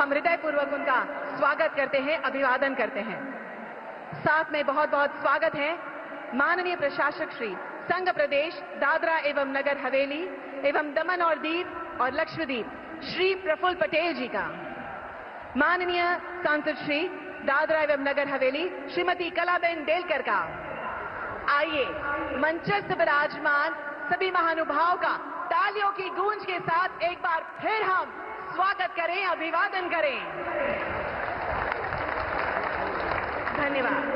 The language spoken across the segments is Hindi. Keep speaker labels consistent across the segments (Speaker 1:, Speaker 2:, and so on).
Speaker 1: हम हृदयपूर्वक उनका स्वागत करते हैं, अभिवादन करते हैं। साथ में बहुत बहुत स्वागत है माननीय प्रशासक श्री संघ प्रदेश दादरा एवं नगर हवेली एवं दमन और दीव और लक्षद्वीप श्री प्रफुल्ल पटेल जी का। माननीय सांसद श्री दादरा एवं नगर हवेली श्रीमती कलाबेन डेलकर का। आइए मंचस्थ विराजमान सभी महानुभाव का तालियों की गूंज के साथ एक बार फिर हम स्वागत करें, अभिवादन करें। धन्यवाद।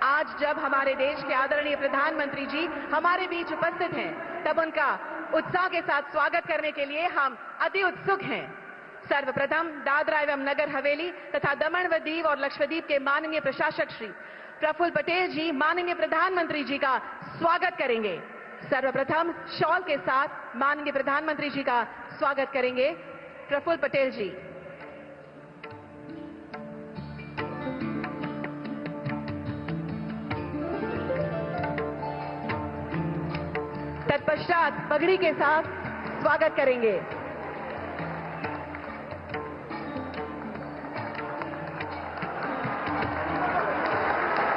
Speaker 1: आज जब हमारे देश के आदरणीय प्रधानमंत्री जी हमारे बीच उपस्थित हैं, तब उनका उत्साह के साथ स्वागत करने के लिए हम अति उत्सुक हैं। सर्वप्रथम दादरा एवं नगर हवेली तथा दमन व दीव और लक्षद्वीप के माननीय प्रशासक श्री प्रफुल्ल पटेल जी माननीय प्रधानमंत्री जी का स्वागत करेंगे। सर्वप्रथम शॉल के साथ माननीय प्रधानमंत्री जी का स्वागत करेंगे प्रफुल्ल पटेल जी। तत्पश्चात पगड़ी के साथ स्वागत करेंगे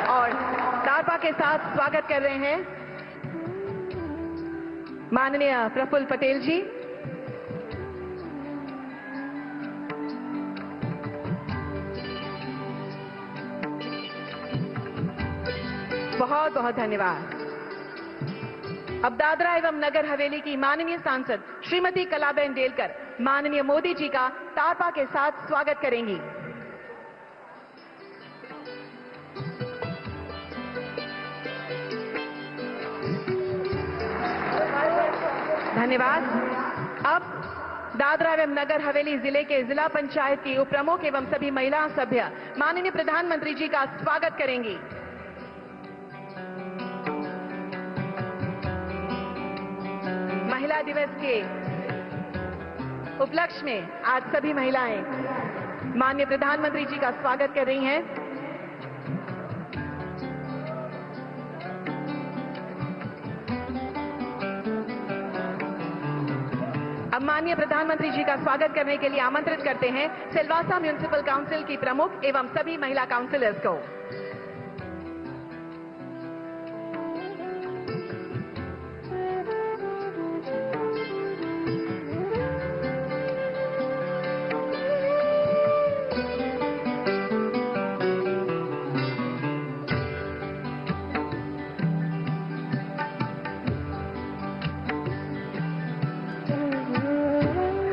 Speaker 1: और तारपा के साथ स्वागत कर रहे हैं माननीय प्रफुल्ल पटेल जी। बहुत बहुत धन्यवाद। अब दादरा एवं नगर हवेली की माननीय सांसद श्रीमती कलाबेन डेलकर माननीय मोदी जी का तारपा के साथ स्वागत करेंगी। धन्यवाद। अब दादरा एवं नगर हवेली जिले के जिला पंचायत की उप प्रमुख एवं सभी महिला सभ्य माननीय प्रधानमंत्री जी का स्वागत करेंगी। महिला दिवस के उपलक्ष्य में आज सभी महिलाएं माननीय प्रधानमंत्री जी का स्वागत कर रही हैं। अब माननीय प्रधानमंत्री जी का स्वागत करने के लिए आमंत्रित करते हैं सिलवासा म्युनिसिपल काउंसिल की प्रमुख एवं सभी महिला काउंसिलर्स को।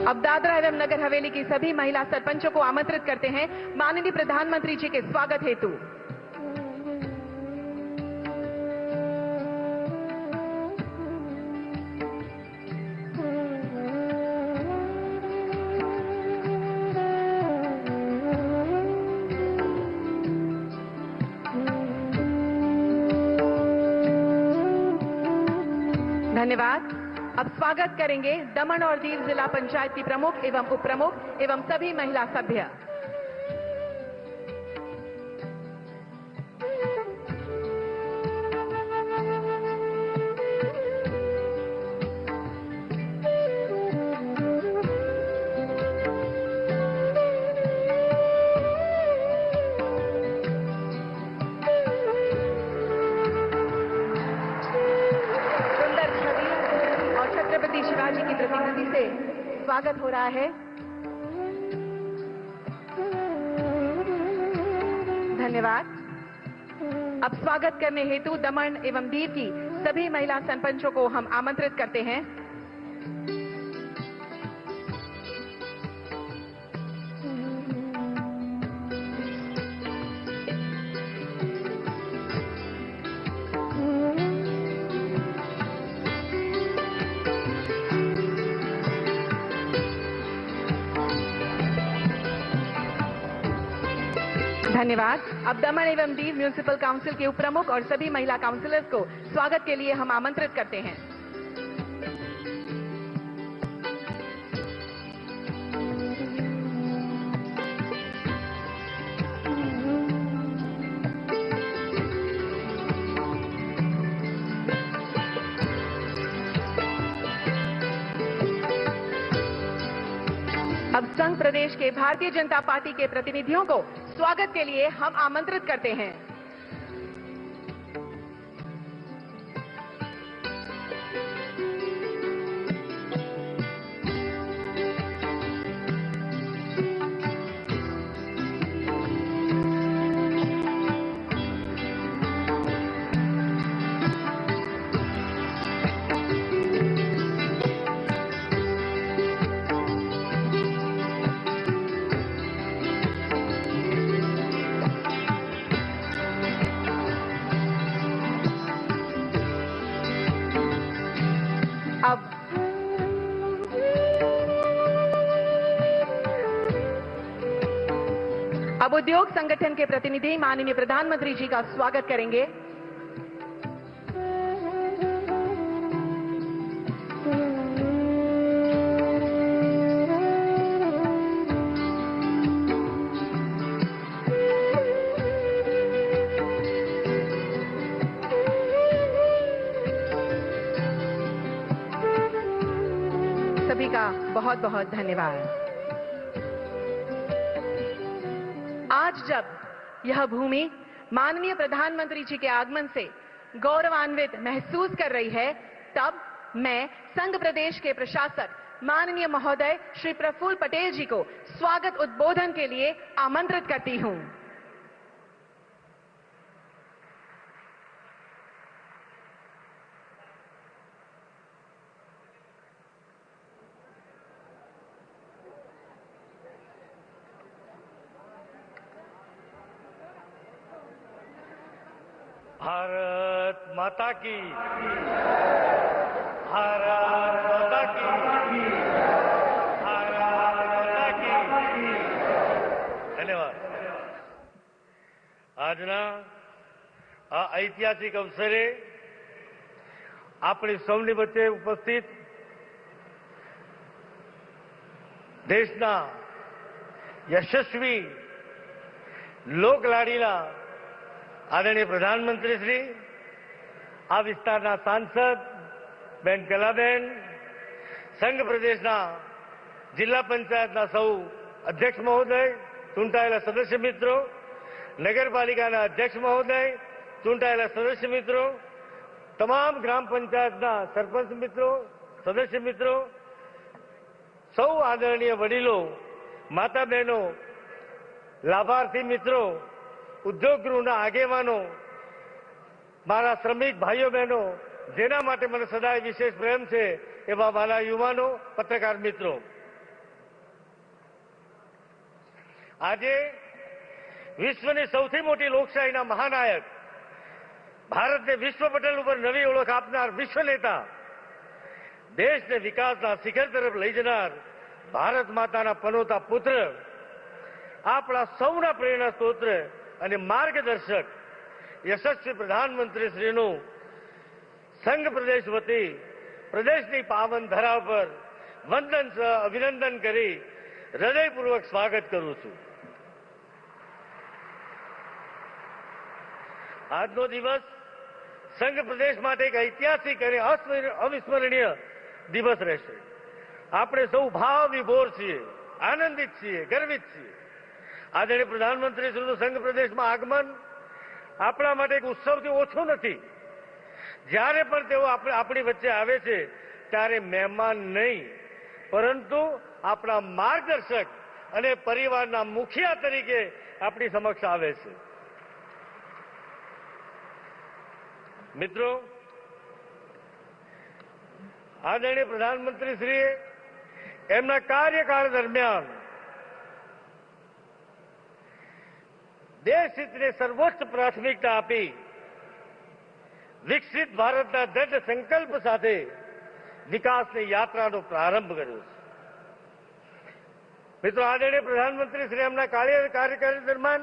Speaker 1: अब दादरा एवं नगर हवेली की सभी महिला सरपंचों को आमंत्रित करते हैं माननीय प्रधानमंत्री जी के स्वागत हेतु। धन्यवाद। अब स्वागत करेंगे दमन और दीव जिला पंचायत की प्रमुख एवं उप प्रमुख एवं सभी महिला सभ्य। शिवाजी की प्रतिकृति से स्वागत हो रहा है। धन्यवाद। अब स्वागत करने हेतु दमन एवं दीव की सभी महिला सरपंचों को हम आमंत्रित करते हैं। धन्यवाद। अब दमन एवं दीव म्युनिसिपल काउंसिल के उप प्रमुख और सभी महिला काउंसिलर्स को स्वागत के लिए हम आमंत्रित करते हैं। अब संघ प्रदेश के भारतीय जनता पार्टी के प्रतिनिधियों को स्वागत के लिए हम आमंत्रित करते हैं। अब उद्योग संगठन के प्रतिनिधि माननीय प्रधानमंत्री जी का स्वागत करेंगे। सभी का बहुत बहुत धन्यवाद। आज जब यह भूमि माननीय प्रधानमंत्री जी के आगमन से गौरवान्वित महसूस कर रही है, तब मैं संघ प्रदेश के प्रशासक माननीय महोदय श्री प्रफुल्ल पटेल जी को स्वागत उद्बोधन के लिए आमंत्रित करती हूं।
Speaker 2: भारत माता की, भारत माता की, भारत माता की। धन्यवाद। આજના આ ઐતિહાસિક અવસરે આપણી સૌની વચ્ચે ઉપસ્થિત દેશના યશસ્વી લોકલાડીલા आदरणीय प्रधानमंत्री श्री, आ विस्तारना सांसद बेन कलाबेन, संघ प्रदेशना जिला पंचायतना सौ अध्यक्ष महोदय, चूंटायेला सदस्य मित्रों, नगरपालिकाना अध्यक्ष महोदय, चूंटायेला सदस्य मित्रों, तमाम ग्राम पंचायतना सरपंच मित्रों, सदस्य मित्रों, सौ आदरणीय वडीलों, माता बहनों, लाभार्थी मित्रों, उद्योग गृहना आगेवानो, मारा श्रमिक भाईओ बहनों, जेना माटे मने सदाय विशेष प्रेम छे एवा वाला युवानो, पत्रकार मित्रों, आजे विश्वनी सौथी मोटी लोकशाहीना महानायक, भारतने विश्व पटल पर नवी ओळख आपनार विश्व नेता, देशने विकासना शिखर तरफ लई जनार भारत माताना पनोता पुत्र, आपणा सौना प्रेरणा स्त्रोत्र અને માર્ગદર્શક યશસ્વી પ્રધાનમંત્રી શ્રીનું સંઘ પ્રદેશ વતી પ્રદેશની પાવન ધરા પર વંદન સહ અભિનંદન કરી હૃદયપૂર્વક સ્વાગત કરું છું। આજનો દિવસ સંઘ પ્રદેશ માટે એક ઐતિહાસિક અને અવિસ્મરણીય દિવસ રહેશે। આપણે સૌ ભાવ વિભોર છીએ, આનંદિત છીએ, ગર્વિત છીએ। आदरणीय प्रधानमंत्री श्रीનું संघ प्रदेश में आगमन આપણા માટે એક ઉત્સવથી ઓછું નથી। જ્યારે પણ તેઓ આપણી વચ્ચે આવે છે ત્યારે મહેમાન નહીં, પરંતુ આપણા માર્ગદર્શક અને પરિવારના મુખિયા તરીકે આપણી સમક્ષ આવે છે। મિત્રો, આદરણીય પ્રધાનમંત્રી શ્રીએ એમના કાર્યકાળ દરમિયાન देश हित ने सर्वोच्च प्राथमिकता आपी विकसित भारतना दृढ़ संकल्प साथे विकासनी यात्रानो प्रारंभ कर्यो। मित्रों, आदरणीय प्रधानमंत्री श्री एमना कार्यकाल दरमियान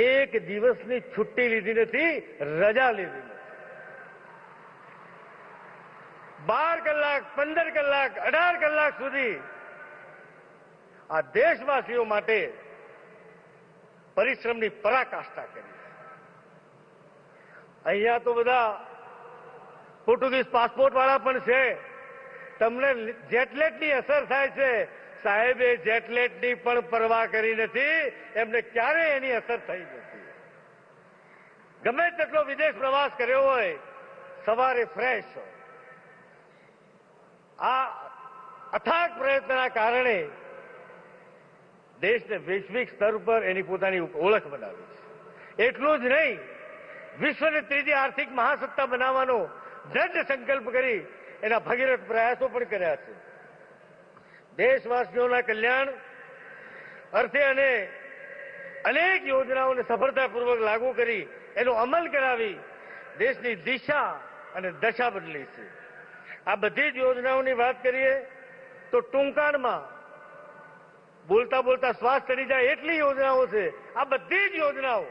Speaker 2: एक दिवसनी छुट्टी लीधी नथी, रजा लीधी नथी। 12 કલાક, 15 કલાક, 18 કલાક સુધી આ દેશવાસીઓ માટે પરિશ્રમની પરાકાષ્ઠા કરી। અહીંયા તો બધા પોર્ટુગીઝ પાસપોર્ટ વાળા પણ છે, તમને જેટલેટની અસર થાય છે, સાહેબે જેટલેટની પણ પરવા કરી નથી, એમને ક્યારેય એની અસર થઈ નથી. ગમે તેટલો વિદેશ પ્રવાસ કર્યો હોય, સવારે ફ્રેશ હોય. આ અથાગ પ્રયત્નના કારણે દેશને વૈશ્વિક સ્તર પર એની પોતાની ઓળખ બનાવી છે. એટલું જ નહીં, વિશ્વને ત્રીજી આર્થિક મહાસત્તા બનાવવાનો દ્રઢ સંકલ્પ કરી એના ભગીરથ પ્રયાસો પણ કર્યા છે. દેશવાસીઓના કલ્યાણ અર્થે અને અનેક યોજનાઓને સફળતાપૂર્વક લાગુ કરી એનો અમલ કરાવી દેશની દિશા અને દશા બદલી છે. આ બધી જ યોજનાઓની વાત કરીએ તો ટૂંકાણમાં બોલતા બોલતા શ્વાસ ચડી જાય એટલી યોજનાઓ છે. આ બધી જ યોજનાઓ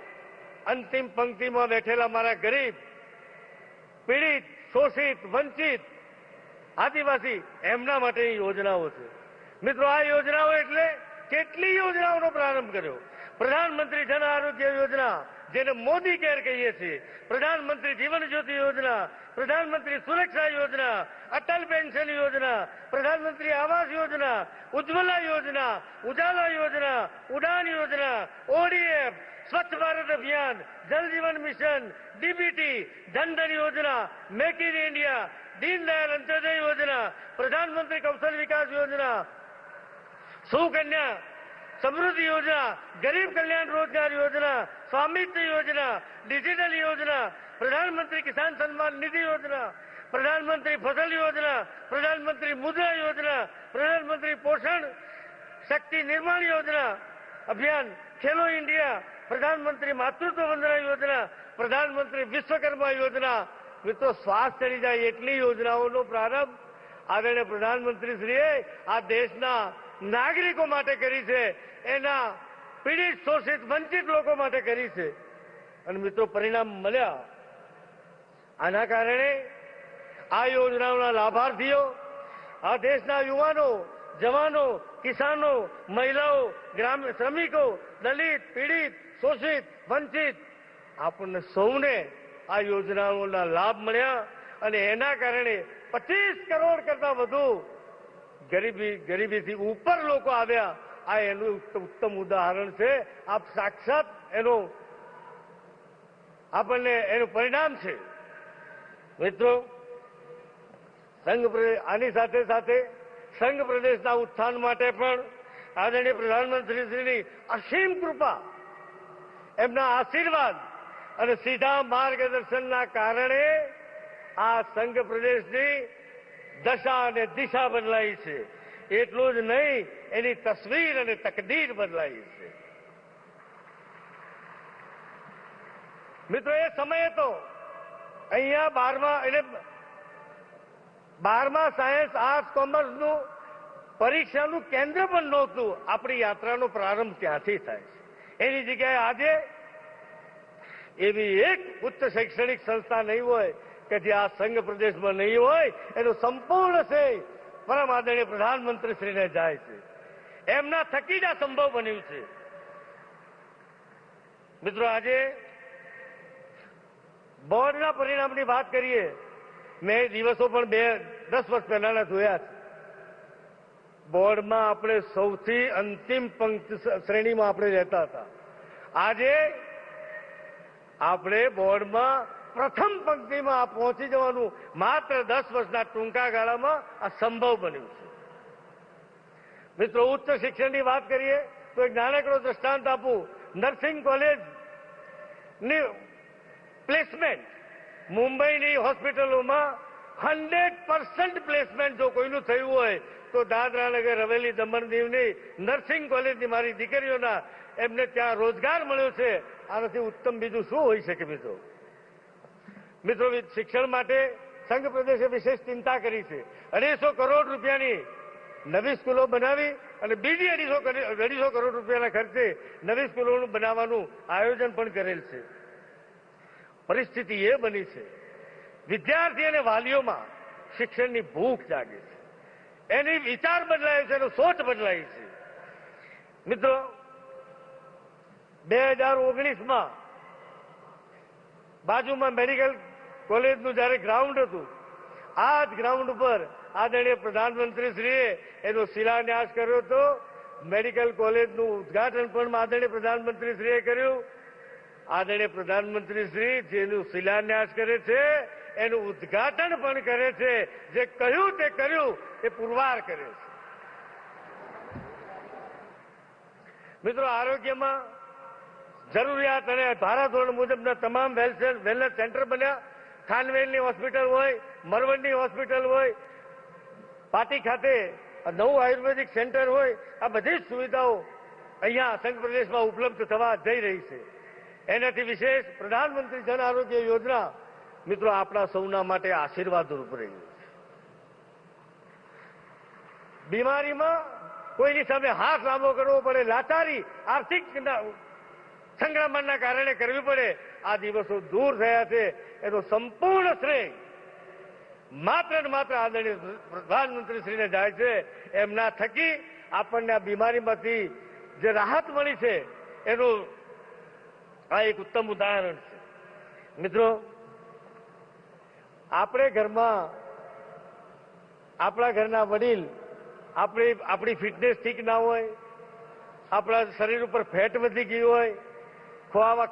Speaker 2: અંતિમ પંક્તિમાં બેઠેલા મારા ગરીબ, પીડિત, શોષિત, વંચિત, આદિવાસી એમના માટેની યોજનાઓ છે. મિત્રો, આ યોજનાઓ એટલે કેટલી યોજનાઓનો પ્રારંભ કર્યો. પ્રધાનમંત્રી જન આરોગ્ય યોજના, જેને મોદી કેર કહીએ છીએ, પ્રધાનમંત્રી જીવન જ્યોતિ યોજના, પ્રધાનમંત્રી સુરક્ષા યોજના, અટલ પેન્શન યોજના, પ્રધાનમંત્રી આવાસ યોજના, ઉજ્જવલા યોજના, ઉજાલા યોજના, ઉડાન યોજના, ઓડીએફ, સ્વચ્છ ભારત અભિયાન, જલ જીવન મિશન, ડીબીટી, જનધન યોજના, મેક ઇન ઇન્ડિયા, દીનદયાલ અંત્યોદય યોજના, પ્રધાનમંત્રી કૌશલ વિકાસ યોજના, સુકન્યા સમૃદ્ધિ યોજના, ગરીબ કલ્યાણ રોજગાર યોજના, સ્વામિત્વ યોજના, ડિજિટલ યોજના, પ્રધાનમંત્રી કિસાન સન્માન નિધિ યોજના, પ્રધાનમંત્રી ફસલ યોજના, પ્રધાનમંત્રી મુદ્રા યોજના, પ્રધાનમંત્રી પોષણ શક્તિ નિર્માણ યોજના અભિયાન, ખેલો ઇન્ડિયા, પ્રધાનમંત્રી માતૃત્વ વંદના યોજના, પ્રધાનમંત્રી વિશ્વકર્મા યોજના. મિત્રો, શ્વાસ ચડી જાય એટલી યોજનાઓનો પ્રારંભ આદરણીય પ્રધાનમંત્રીશ્રીએ આ દેશના નાગરિકો માટે કરી છે, એના પીડિત, શોષિત, વંચિત લોકો માટે કરી છે. અને મિત્રો, પરિણામ મળ્યા. આના કારણે આ યોજનાઓના લાભાર્થીઓ આ દેશના યુવાનો, જવાનો, કિસાનો, મહિલાઓ, શ્રમિકો, દલિત, પીડિત, શોષિત, વંચિત, આપણને સૌને આ યોજનાઓના લાભ મળ્યા. અને એના કારણે 25 કરોડ કરતા વધુ ગરીબીથી ઉપર લોકો આવ્યા. આ એનું ઉત્તમ ઉદાહરણ છે. આપ સાક્ષાત આપણને એનું પરિણામ છે. મિત્રો, આની સાથે સાથે સંઘ પ્રદેશના ઉત્થાન માટે પણ આદરણીય પ્રધાનમંત્રીશ્રીની અસીમ કૃપા, એમના આશીર્વાદ અને સીધા માર્ગદર્શનના કારણે આ સંઘ પ્રદેશની દશા અને દિશા બદલાઈ છે. એટલું જ નહીં, એની તસવીર અને તકદીર બદલાઈ છે. મિત્રો, એ સમયે તો અહીંયા 12મા સાયન્સ, આર્ટ્સ, કોમર્સનું પરીક્ષાનું કેન્દ્ર પણ નહોતું. આપણી યાત્રાનો પ્રારંભ ત્યાંથી થાય છે. એની જગ્યાએ આજે એવી એક ઉચ્ચ શૈક્ષણિક સંસ્થા નહીં હોય કે જે આ સંઘ પ્રદેશમાં નહીં હોય. એનું સંપૂર્ણ શ્રેય પરમ આદરણીય પ્રધાનમંત્રીશ્રીને જાય છે. એમના થકી જ આ સંભવ બન્યું છે. મિત્રો, આજે બોર્ડના પરિણામની વાત કરીએ. મેં દિવસો પણ 10 વર્ષ પહેલાના જોયા છે. બોર્ડમાં આપણે સૌથી અંતિમ પંક્તિ શ્રેણીમાં આપણે રહેતા હતા. આજે આપણે બોર્ડમાં પ્રથમ પંક્તિમાં પહોંચી જવાનું માત્ર 10 વર્ષના ટૂંકા ગાળામાં આ સંભવ બન્યું છે. મિત્રો, ઉચ્ચ શિક્ષણની વાત કરીએ તો એક નાનકડો દ્રષ્ટાંત આપું. નર્સિંગ કોલેજની પ્લેસમેન્ટ મુંબઈની હોસ્પિટલોમાં 100% પ્લેસમેન્ટ જો કોઈનું થયું હોય તો દાદરા નગર હવેલી, દમણ દીવની નર્સિંગ કોલેજની મારી દીકરીઓના એમને ત્યાં રોજગાર મળ્યો છે. આનાથી ઉત્તમ બીજું શું હોઈ શકે? મિત્રો, શિક્ષણ માટે સંઘ પ્રદેશે વિશેષ ચિંતા કરી છે. 250 કરોડ રૂપિયાની નવી સ્કૂલો બનાવી અને બીજી 250 કરોડ રૂપિયાના ખર્ચે નવી સ્કૂલોનું બનાવવાનું આયોજન પણ કરેલ છે. પરિસ્થિતિ એ બની છે, વિદ્યાર્થી અને વાલીઓમાં શિક્ષણની ભૂખ જાગે છે. એની વિચાર બદલાય છે, એનો સોચ બદલાય છે. મિત્રો, 2019માં બાજુમાં મેડિકલ કોલેજનું જયારે ગ્રાઉન્ડ હતું, આ જ ગ્રાઉન્ડ ઉપર આદરણીય પ્રધાનમંત્રીશ્રીએ એનો શિલાન્યાસ કર્યો હતો. મેડિકલ કોલેજનું ઉદ્ઘાટન પણ આદરણીય પ્રધાનમંત્રીશ્રીએ કર્યું. આદરણીય પ્રધાનમંત્રીશ્રી જેનું શિલાન્યાસ કરે છે એનું ઉદ્ઘાટન પણ કરે છે. જે કહ્યું તે કર્યું એ પુરવાર કરે છે. મિત્રો, આરોગ્યમાં જરૂરિયાત અને ધારાધોરણ મુજબના તમામ વેલનેસ સેન્ટર બન્યા. ખાનવેલની હોસ્પિટલ હોય, મરવડની હોસ્પિટલ હોય, પાટી ખાતે નવું આયુર્વેદિક સેન્ટર હોય, આ બધી જ સુવિધાઓ અહીંયા સંઘ પ્રદેશમાં ઉપલબ્ધ થવા જઈ રહી છે. એનાથી વિશેષ પ્રધાનમંત્રી જન આરોગ્ય યોજના મિત્રો આપણા સૌના માટે આશીર્વાદરૂપ રહી છે. બીમારીમાં કોઈની સામે હાથ લાંબો કરવો પડે, લાચારી આર્થિક સંક્રમણના કારણે કરવી પડે, આ દિવસો દૂર થયા છે. એનો સંપૂર્ણ શ્રેય માત્ર ને માત્ર આદરણીય પ્રધાનમંત્રીશ્રીને જાય છે. એમના થકી આપણને આ બીમારીમાંથી જે રાહત મળી છે એનું આ એક ઉત્તમ ઉદાહરણ છે. મિત્રો, આપણે ઘરમાં આપણા ઘરના વડીલ આપણી ફિટનેસ ઠીક ના હોય, આપણા શરીર ઉપર ફેટ વધી ગઈ હોય,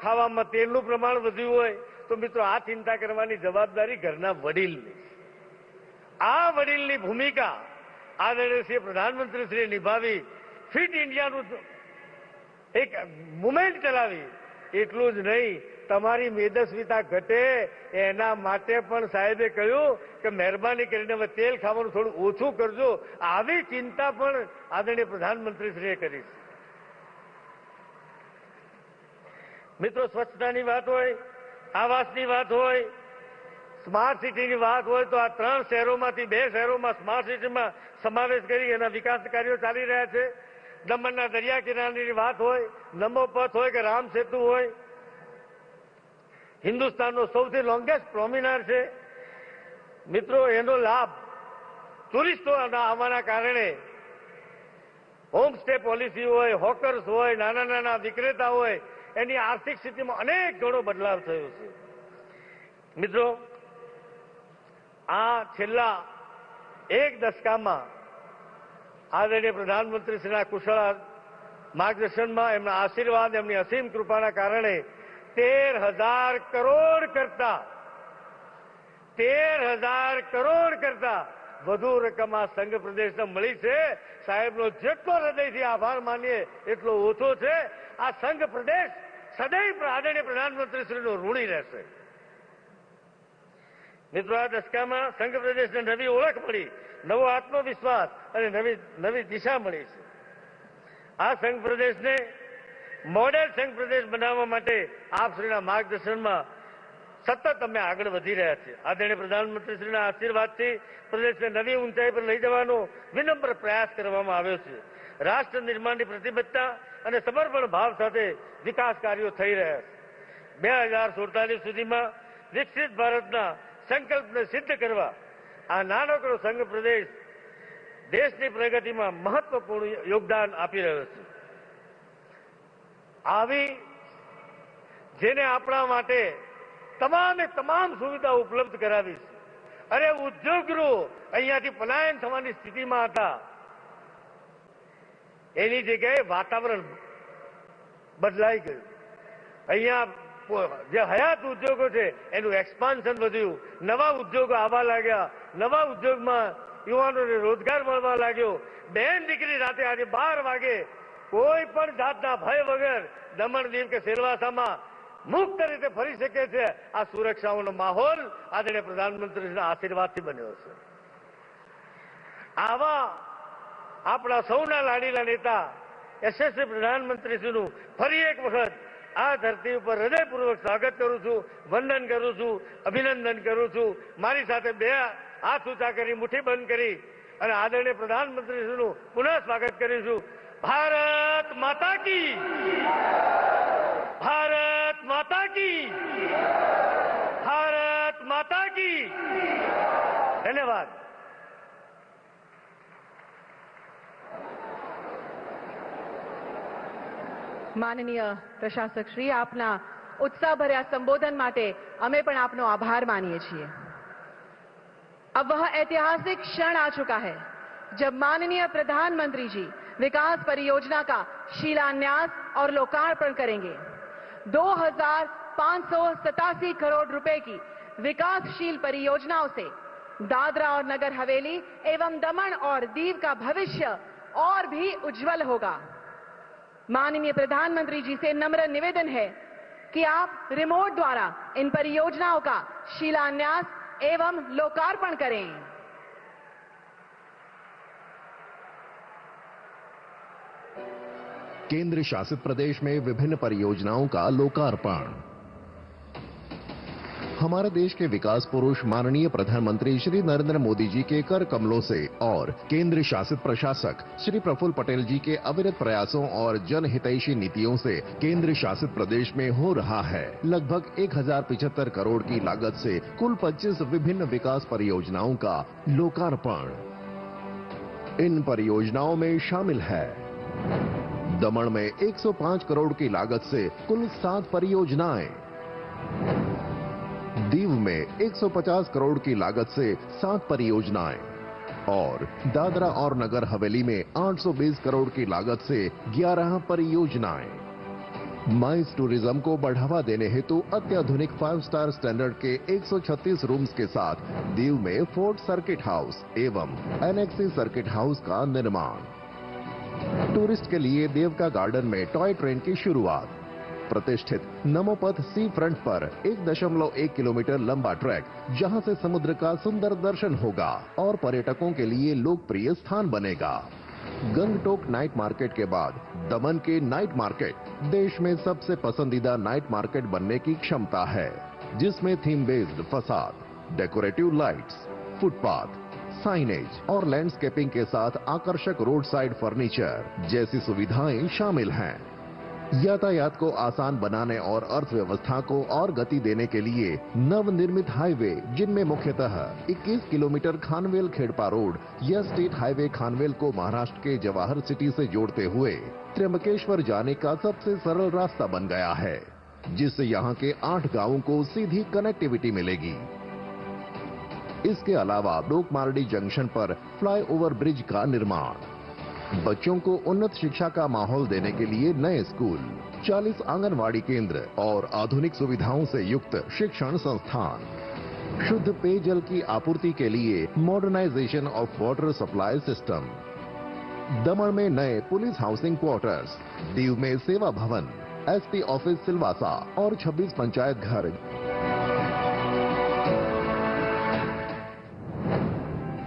Speaker 2: ખાવામાં તેલનું પ્રમાણ વધ્યું હોય, તો મિત્રો આ ચિંતા કરવાની જવાબદારી ઘરના વડીલની. આ વડીલની ભૂમિકા આદરણીય શ્રી પ્રધાનમંત્રીશ્રીએ નિભાવી, ફિટ ઇન્ડિયાનું એક મુવમેન્ટ ચલાવી. એટલું જ નહીં, તમારી મેદસ્વીતા ઘટે એના માટે પણ સાહેબે કહ્યું કે મહેરબાની કરીને હવે તેલ ખાવાનું થોડું ઓછું કરજો. આવી ચિંતા પણ આદરણીય પ્રધાનમંત્રીશ્રીએ કરી છે. મિત્રો, સ્વચ્છતાની વાત હોય, આવાસની વાત હોય, સ્માર્ટ સિટીની વાત હોય, તો આ 3 શહેરોમાંથી 2 શહેરોમાં સ્માર્ટ સિટીમાં સમાવેશ કરી એના વિકાસ કાર્યો ચાલી રહ્યા છે. દમણના દરિયા કિનારાની વાત હોય, નમો પથ હોય કે રામ સેતુ હોય, હિન્દુસ્તાનનો સૌથી લોંગેસ્ટ પ્રોમિનાર છે. મિત્રો, એનો લાભ ટુરિસ્ટો આવવાના કારણે હોમ સ્ટે પોલિસી હોય, હોકર્સ હોય, નાના નાના વિક્રેતા હોય, એની આર્થિક સ્થિતિમાં અનેક ગણો બદલાવ થયો છે. મિત્રો, આ છેલ્લા 1 દશકામાં આદરણીય પ્રધાનમંત્રીશ્રીના કુશળ માર્ગદર્શનમાં, એમના આશીર્વાદ, એમની અસીમ કૃપાના કારણે 13,000 કરોડ કરતા વધુ રકમ આ સંઘ પ્રદેશને મળી છે. સાહેબનો જેટલો હૃદયથી આભાર માનીએ એટલો ઓછો છે. આ સંઘ પ્રદેશ સદૈવ આદરણીય પ્રધાનમંત્રીશ્રીનો ઋણી રહેશે. મિત્રો, આ દશકામાં સંઘ પ્રદેશને નવી ઓળખ મળી, નવો આત્મવિશ્વાસ અને નવી દિશા મળી છે. આ સંઘ પ્રદેશને મોડેલ સંઘ પ્રદેશ બનાવવા માટે આપશ્રીના માર્ગદર્શનમાં સતત અમે આગળ વધી રહ્યા છીએ. આદરણીય પ્રધાનમંત્રીશ્રીના આશીર્વાદથી પ્રદેશને નવી ઊંચાઈ પર લઈ જવાનો વિનમ્ર પ્રયાસ કરવામાં આવ્યો છે. રાષ્ટ્ર નિર્માણની પ્રતિબદ્ધતા અને સમર્પણ ભાવ સાથે વિકાસ કાર્યો થઈ રહ્યા છે. 2047 સુધીમાં વિકસિત ભારતના સંકલ્પને સિદ્ધ કરવા આ નાનકડો સંઘ પ્રદેશ દેશની પ્રગતિમાં મહત્વપૂર્ણ યોગદાન આપી રહ્યો છે. આવી જેને આપણા માટે તમામ સુવિધા ઉપલબ્ધ કરાવી છે. અરે, ઉદ્યોગગૃહો અહીંયાથી પલાયન થવાની સ્થિતિમાં હતા, એની જગ્યાએ વાતાવરણ બદલાઈ ગયું. અહીંયા જે હયાત ઉદ્યોગો છે એનું એક્સપાન્શન વધ્યું, નવા ઉદ્યોગો આવવા લાગ્યા, નવા ઉદ્યોગમાં યુવાનોને રોજગાર મળવા લાગ્યો. બેન દીકરી રાતે આજે 12 વાગે કોઈ પણ જાતના ભય વગર દમણ, દીવ કે સેલવાસામાં મુક્ત રીતે ફરી શકે છે. આ સુરક્ષાઓનો માહોલ આદરણીય પ્રધાનમંત્રીના આશીર્વાદથી બન્યો છે. આવા આપણા સૌના લાડીલા નેતા યશસ્વી પ્રધાનમંત્રીશ્રીનું ફરી એક વખત આ ધરતી ઉપર હૃદયપૂર્વક સ્વાગત કરું છું, વંદન કરું છું, અભિનંદન કરું છું. મારી સાથે 2 હાથ ઊંચા કરી, મુઠ્ઠી બંધ કરી અને આદરણીય પ્રધાનમંત્રીશ્રીનું પુનઃ સ્વાગત કરીશું. ભારત માતા કી, ભારત માતા કી, ભારત માતા કી. ધન્યવાદ.
Speaker 1: માનનીય પ્રશાસક શ્રી, આપના ઉત્સાહભર્યા સંબોધન માટે અમે પણ આપનો આભાર માનીએ છીએ. अब वह ऐतिहासिक क्षण आ चुका है जब माननीय प्रधानमंत्री जी विकास परियोजना का शिलान्यास और लोकार्पण करेंगे। 2587 करोड़ रुपए की विकासशील परियोजनाओं से दादरा और नगर हवेली एवं दमन और दीव का भविष्य और भी उज्जवल होगा। माननीय प्रधानमंत्री जी से नम्र निवेदन है कि आप रिमोट द्वारा इन परियोजनाओं का शिलान्यास एवं लोकार्पण करें।
Speaker 3: केंद्र शासित प्रदेश में विभिन्न परियोजनाओं का लोकार्पण। हमारे देश के विकास पुरुष माननीय प्रधानमंत्री श्री नरेंद्र मोदी जी के कर कमलों से और केंद्र शासित प्रशासक श्री प्रफुल्ल पटेल जी के अविरत प्रयासों और जनहितैषी नीतियों से केंद्र शासित प्रदेश में हो रहा है लगभग 1075 करोड़ की लागत से कुल 25 विभिन्न विकास परियोजनाओं का लोकार्पण। इन परियोजनाओं में शामिल है दमन में 105 करोड़ की लागत से कुल 7 परियोजनाएं, दीव में 150 करोड़ की लागत से 7 परियोजनाएं और दादरा और नगर हवेली में 820 करोड़ की लागत से 11 परियोजनाएं। माइस टूरिज्म को बढ़ावा देने हेतु अत्याधुनिक 5 स्टार स्टैंडर्ड के 136 रूम्स के साथ दीव में फोर्ट सर्किट हाउस एवं एनेक्सी सर्किट हाउस का निर्माण। टूरिस्ट के लिए देवका गार्डन में टॉय ट्रेन की शुरुआत। प्रतिष्ठित नमोपथ सी फ्रंट पर 1.1 किलोमीटर लंबा ट्रैक जहां से समुद्र का सुंदर दर्शन होगा और पर्यटकों के लिए लोकप्रिय स्थान बनेगा। गंगटोक नाइट मार्केट के बाद दमन के नाइट मार्केट देश में सबसे पसंदीदा नाइट मार्केट बनने की क्षमता है, जिसमें थीम बेस्ड फसाद, डेकोरेटिव लाइट्स, फुटपाथ, साइनेज और लैंडस्केपिंग के साथ आकर्षक रोड साइड फर्नीचर जैसी सुविधाएं शामिल हैं। यातायात को आसान बनाने और अर्थव्यवस्था को और गति देने के लिए नवनिर्मित हाईवे, जिनमें मुख्यतः 21 किलोमीटर खानवेल खेड़पा रोड या स्टेट हाईवे खानवेल को महाराष्ट्र के जवाहर सिटी से जोड़ते हुए त्र्यंबकेश्वर जाने का सबसे सरल रास्ता बन गया है, जिससे यहाँ के 8 गांवों को सीधी कनेक्टिविटी मिलेगी। इसके अलावा लोकमार्डी जंक्शन पर फ्लाईओवर ब्रिज का निर्माण, बच्चों को उन्नत शिक्षा का माहौल देने के लिए नए स्कूल, 40 आंगनवाड़ी केंद्र और आधुनिक सुविधाओं से युक्त शिक्षण संस्थान, शुद्ध पेयजल की आपूर्ति के लिए modernisation of water supply system, Daman में नए पुलिस हाउसिंग क्वार्टर्स, दीव में सेवा भवन, एसपी ऑफिस सिलवासा और 26 पंचायत घर।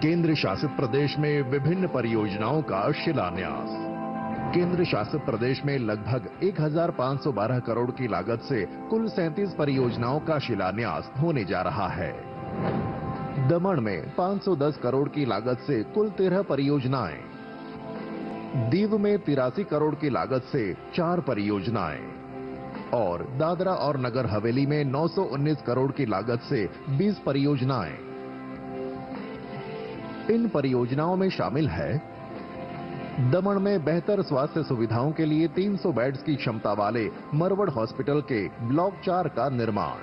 Speaker 3: केंद्र शासित प्रदेश में विभिन्न परियोजनाओं का शिलान्यास। केंद्र शासित प्रदेश में लगभग 1512 करोड़ की लागत से कुल 37 परियोजनाओं का शिलान्यास होने जा रहा है। दमन में 510 करोड़ की लागत से कुल 13 परियोजनाएं, दीव में 83 करोड़ की लागत से 4 परियोजनाएं और दादरा और नगर हवेली में 919 करोड़ की लागत से 20 परियोजनाएं। इन परियोजनाओं में शामिल है दमन में बेहतर स्वास्थ्य सुविधाओं के लिए 300 बेड्स की क्षमता वाले मरवड़ हॉस्पिटल के ब्लॉक 4 का निर्माण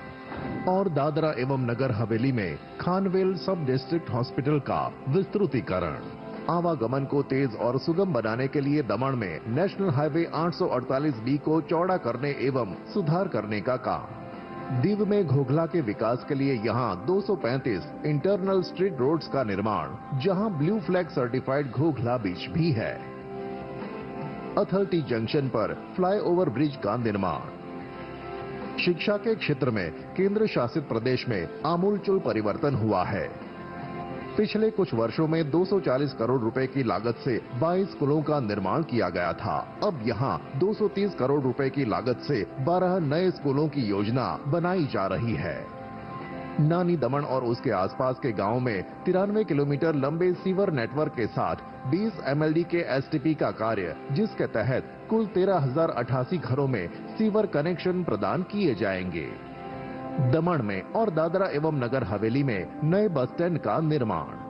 Speaker 3: और दादरा एवं नगर हवेली में खानवेल सब डिस्ट्रिक्ट हॉस्पिटल का विस्तृतीकरण। आवागमन को तेज और सुगम बनाने के लिए दमन में नेशनल हाईवे 848B को चौड़ा करने एवं सुधार करने का काम। दीव में घोघला के विकास के लिए यहां 235 इंटरनल स्ट्रीट रोड्स का निर्माण, जहां ब्लू फ्लैग सर्टिफाइड घोघला बीच भी है। अथलटी जंक्शन पर फ्लाईओवर ब्रिज का निर्माण। शिक्षा के क्षेत्र में केंद्र शासित प्रदेश में आमूलचूल परिवर्तन हुआ है। पिछले कुछ वर्षों में 240 करोड़ रुपए की लागत से 22 स्कूलों का निर्माण किया गया था। अब यहां 230 करोड़ रुपए की लागत से 12 नए स्कूलों की योजना बनाई जा रही है। नानी दमन और उसके आसपास के गांव में 93 किलोमीटर लंबे सीवर नेटवर्क के साथ 20 MLD के STP का कार्य, जिसके तहत कुल 13,088 घरों में सीवर कनेक्शन प्रदान किए जाएंगे। दमन में और दादरा एवं नगर हवेली में नए बस स्टैंड का निर्माण।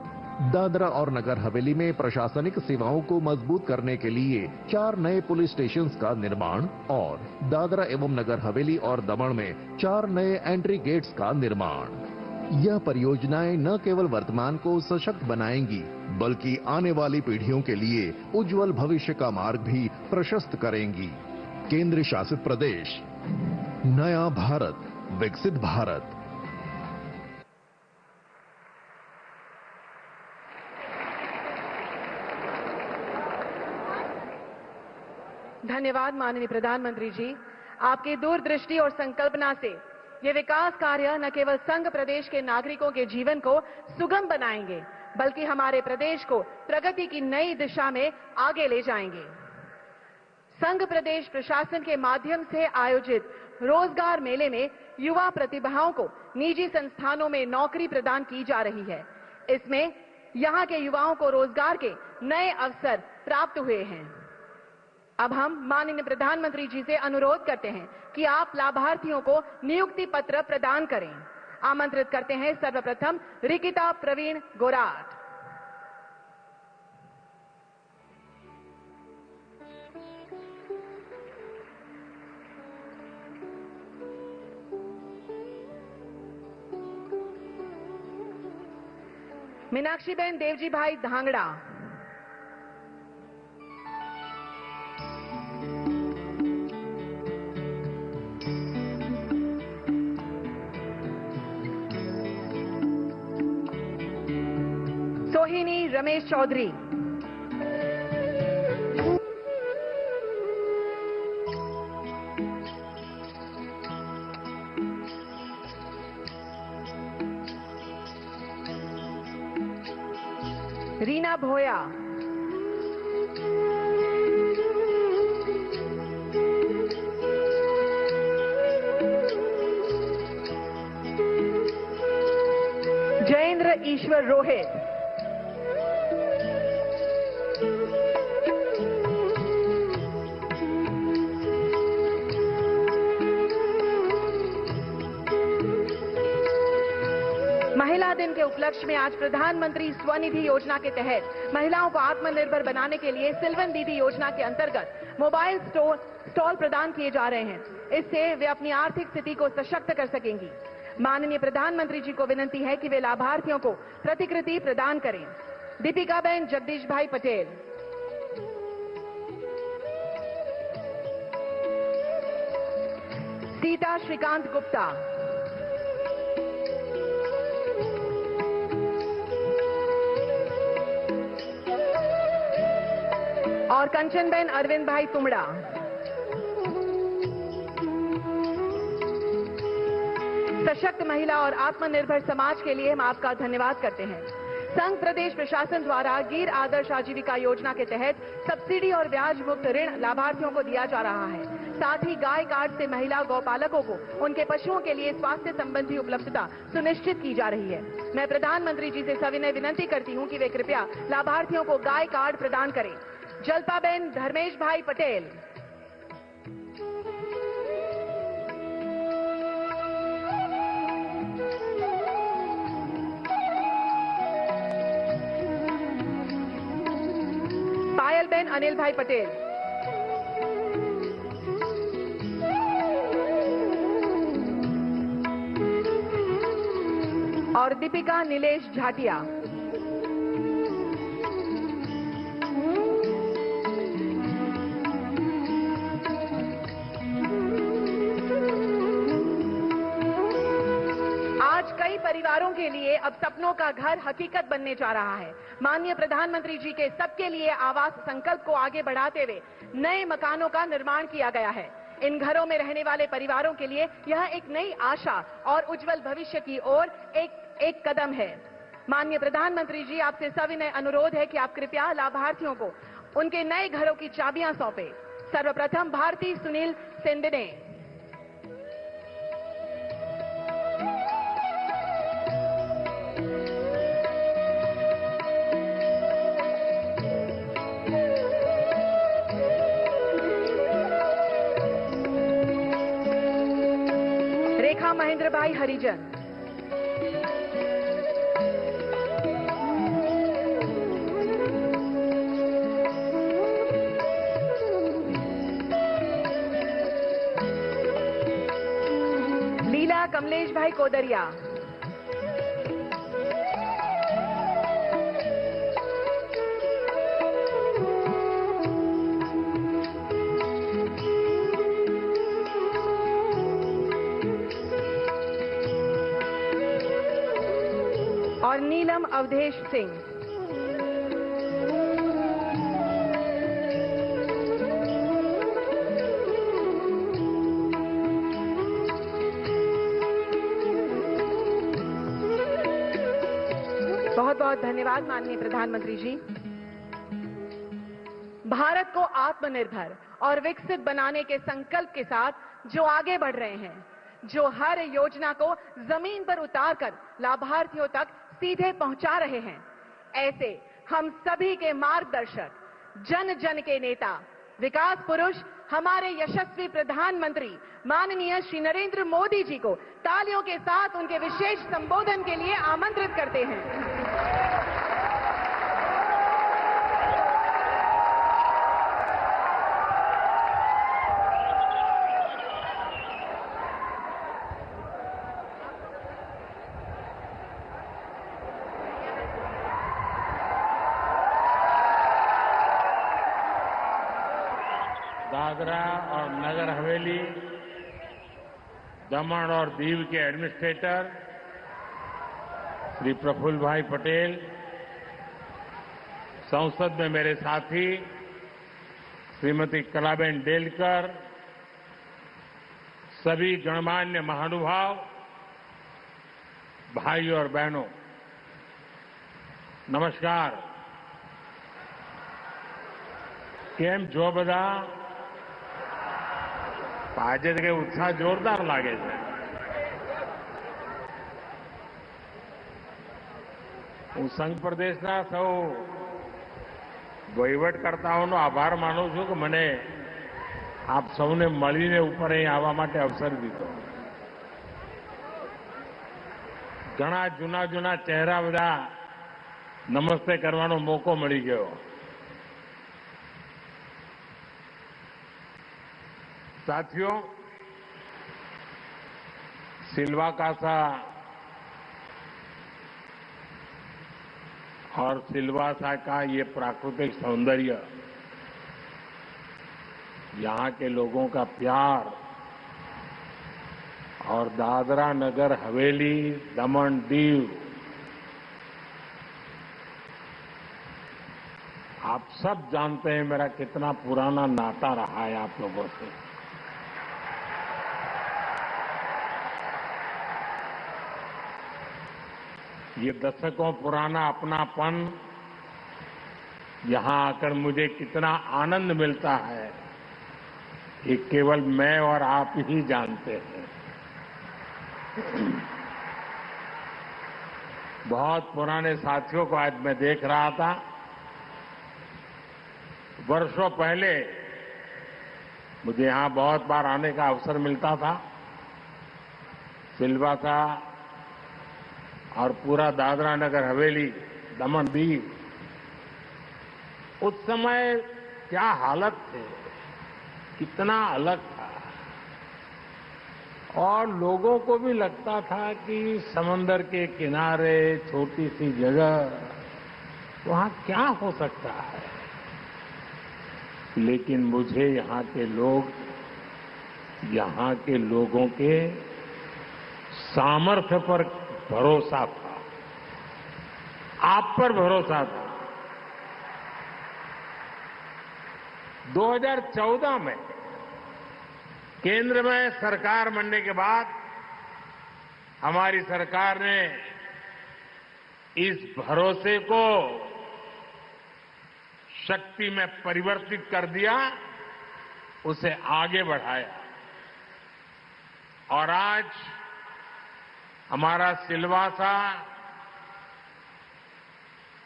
Speaker 3: दादरा और नगर हवेली में प्रशासनिक सेवाओं को मजबूत करने के लिए 4 नए पुलिस स्टेशन का निर्माण और दादरा एवं नगर हवेली और दमन में 4 नए एंट्री गेट्स का निर्माण। यह परियोजनाएं न केवल वर्तमान को सशक्त बनाएंगी, बल्कि आने वाली पीढ़ियों के लिए उज्जवल भविष्य का मार्ग भी प्रशस्त करेंगी। केंद्र शासित प्रदेश, नया भारत, विकसित भारत।
Speaker 1: धन्यवाद माननीय प्रधानमंत्री जी। आपकी दूरदृष्टि और संकल्पना से ये विकास कार्य न केवल संघ प्रदेश के नागरिकों के जीवन को सुगम बनाएंगे, बल्कि हमारे प्रदेश को प्रगति की नई दिशा में आगे ले जाएंगे। संघ प्रदेश प्रशासन के माध्यम से आयोजित रोजगार मेले में युवा प्रतिभाओं को निजी संस्थानों में नौकरी प्रदान की जा रही है। इसमें यहां के युवाओं को रोजगार के नए अवसर प्राप्त हुए हैं। अब हम माननीय प्रधानमंत्री जी से अनुरोध करते हैं कि आप लाभार्थियों को नियुक्ति पत्र प्रदान करें। आमंत्रित करते हैं सर्वप्रथम रिकिता प्रवीण गोराट। मीनाक्षीबेन देवजी भाई धांगड़ा। सोहिनी रमेश चौधरी। रीना भोया। जयेंद्र ईश्वर रोहित। महिला दिन के उपलक्ष्य में आज प्रधानमंत्री स्वनिधि योजना के तहत महिलाओं को आत्मनिर्भर बनाने के लिए सिल्वन दीदी योजना के अंतर्गत मोबाइल स्टॉल प्रदान किए जा रहे हैं। इससे वे अपनी आर्थिक स्थिति को सशक्त कर सकेंगी। माननीय प्रधानमंत्री जी को विनती है कि वे लाभार्थियों को प्रतिकृति प्रदान करें। दीपिका बहन जगदीश भाई पटेल। सीता श्रीकांत गुप्ता। और कंचनबेन अरविंद भाई तुमड़ा। सशक्त महिला और आत्मनिर्भर समाज के लिए हम आपका धन्यवाद करते हैं। संघ प्रदेश प्रशासन द्वारा गिर आदर्श आजीविका योजना के तहत सब्सिडी और ब्याज मुक्त ऋण लाभार्थियों को दिया जा रहा है। साथ ही गाय कार्ड से महिला गौपालकों को उनके पशुओं के लिए स्वास्थ्य संबंधी उपलब्धता सुनिश्चित की जा रही है। मैं प्रधानमंत्री जी से सविनय विनती करती हूं कि वे कृपया लाभार्थियों को गाय कार्ड प्रदान करें। जल्पाबेन धर्मेश भाई पटेल। पायलबेन अनिल भाई पटेल। और दीपिका नीलेश झाटिया। परिवारों के लिए अब सपनों का घर हकीकत बनने जा रहा है। माननीय प्रधानमंत्री जी के सबके लिए आवास संकल्प को आगे बढ़ाते हुए नए मकानों का निर्माण किया गया है। इन घरों में रहने वाले परिवारों के लिए यह एक नई आशा और उज्जवल भविष्य की ओर एक कदम है। माननीय प्रधानमंत्री जी, आपसे सविनय अनुरोध है कि आप कृपया लाभार्थियों को उनके नए घरों की चाबियां सौंपे। सर्वप्रथम भारती सुनील सेंदने। रेखा महेंद्र भाई हरिजन। लीला कमलेश भाई कोदरिया। और नीलम अवधेश सिंह। बहुत बहुत धन्यवाद माननीय प्रधानमंत्री जी। भारत को आत्मनिर्भर और विकसित बनाने के संकल्प के साथ जो आगे बढ़ रहे हैं, जो हर योजना को जमीन पर उतारकर लाभार्थियों तक सीधे पहुंचा रहे हैं, ऐसे हम सभी के मार्गदर्शक, जन जन के नेता, विकास पुरुष हमारे यशस्वी प्रधानमंत्री माननीय श्री नरेंद्र मोदी जी को तालियों के साथ उनके विशेष संबोधन के लिए आमंत्रित करते हैं।
Speaker 4: दादरा और नगर हवेली, दमन और दीव के एडमिनिस्ट्रेटर श्री प्रफुल्ल भाई पटेल, संसद में मेरे साथी श्रीमती कलाबेन डेलकर, सभी गणमान्य महानुभाव, भाई और बहनों, नमस्कार। केम जो बधा આજે કે ઉત્સાહ જોરદાર લાગે છે। હું સંઘ પ્રદેશના સૌ વહીવટકર્તાઓનો આભાર માનું છું કે મને આપ સૌને મળીને ઉપર અહીં આવવા માટે અવસર દીધો। ઘણા જૂના જૂના ચહેરા બધા નમસ્તે કરવાનો મોકો મળી ગયો। साथियों, सिल्वा कासा और सिल्वासा का ये प्राकृतिक सौंदर्य, यहां के लोगों का प्यार और दादरा नगर हवेली, दमन दीव, आप सब जानते हैं मेरा कितना पुराना नाता रहा है आप लोगों से। ये दशकों पुराना अपनापन यहां आकर मुझे कितना आनंद मिलता है, ये केवल मैं और आप ही जानते हैं। बहुत पुराने साथियों को आज मैं देख रहा था। वर्षों पहले मुझे यहां बहुत बार आने का अवसर मिलता था। सिल्वासा और पूरा दादरा नगर हवेली, दमन दीव, उस समय क्या हालत थे, कितना अलग था। और लोगों को भी लगता था कि समंदर के किनारे छोटी सी जगह, वहां क्या हो सकता है। लेकिन मुझे यहाँ के लोग, यहाँ के लोगों के सामर्थ्य पर भरोसा था, आप पर भरोसा था। 2014 में केंद्र में सरकार बनने के बाद हमारी सरकार ने इस भरोसे को शक्ति में परिवर्तित कर दिया, उसे आगे बढ़ाया। और आज हमारा सिल्वासा,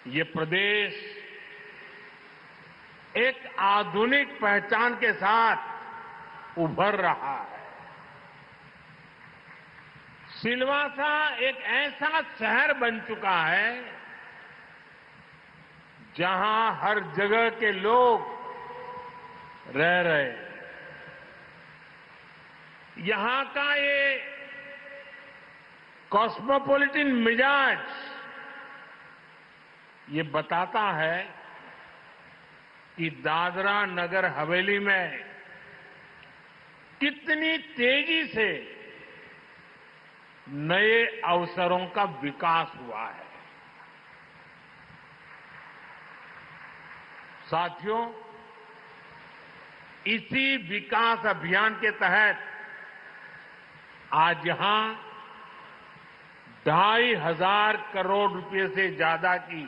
Speaker 4: ये प्रदेश एक आधुनिक पहचान के साथ उभर रहा है। सिल्वासा एक ऐसा शहर बन चुका है जहां हर जगह के लोग रह रहे हैं। यहां का ये कॉस्मोपॉलिटन मिजाज ये बताता है कि दादरा नगर हवेली में कितनी तेजी से नए अवसरों का विकास हुआ है। साथियों, इसी विकास अभियान के तहत आज यहां 2,500 करोड़ रुपए से ज्यादा की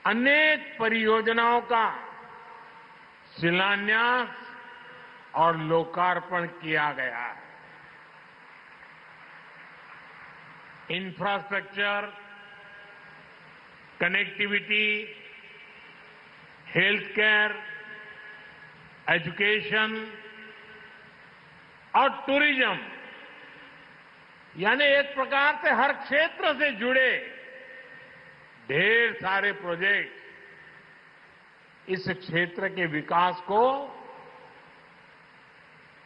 Speaker 4: अनेक परियोजनाओं का शिलान्यास और लोकार्पण किया गया है। Infrastructure, connectivity, health care, education और टूरिज्म, यानी एक प्रकार से हर क्षेत्र से जुड़े ढेर सारे प्रोजेक्ट इस क्षेत्र के विकास को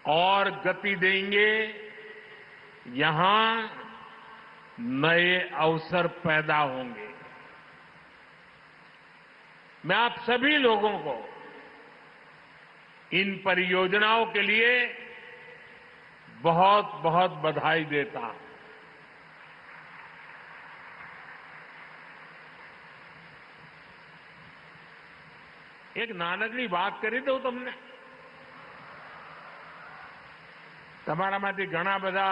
Speaker 4: और गति देंगे। यहां नए अवसर पैदा होंगे। मैं आप सभी लोगों को इन परियोजनाओं के लिए बहुत बहुत बधाई देता हूं। एक नानकड़ी बात કરી દઉં તમને। તમારામાંથી ઘણા બધા,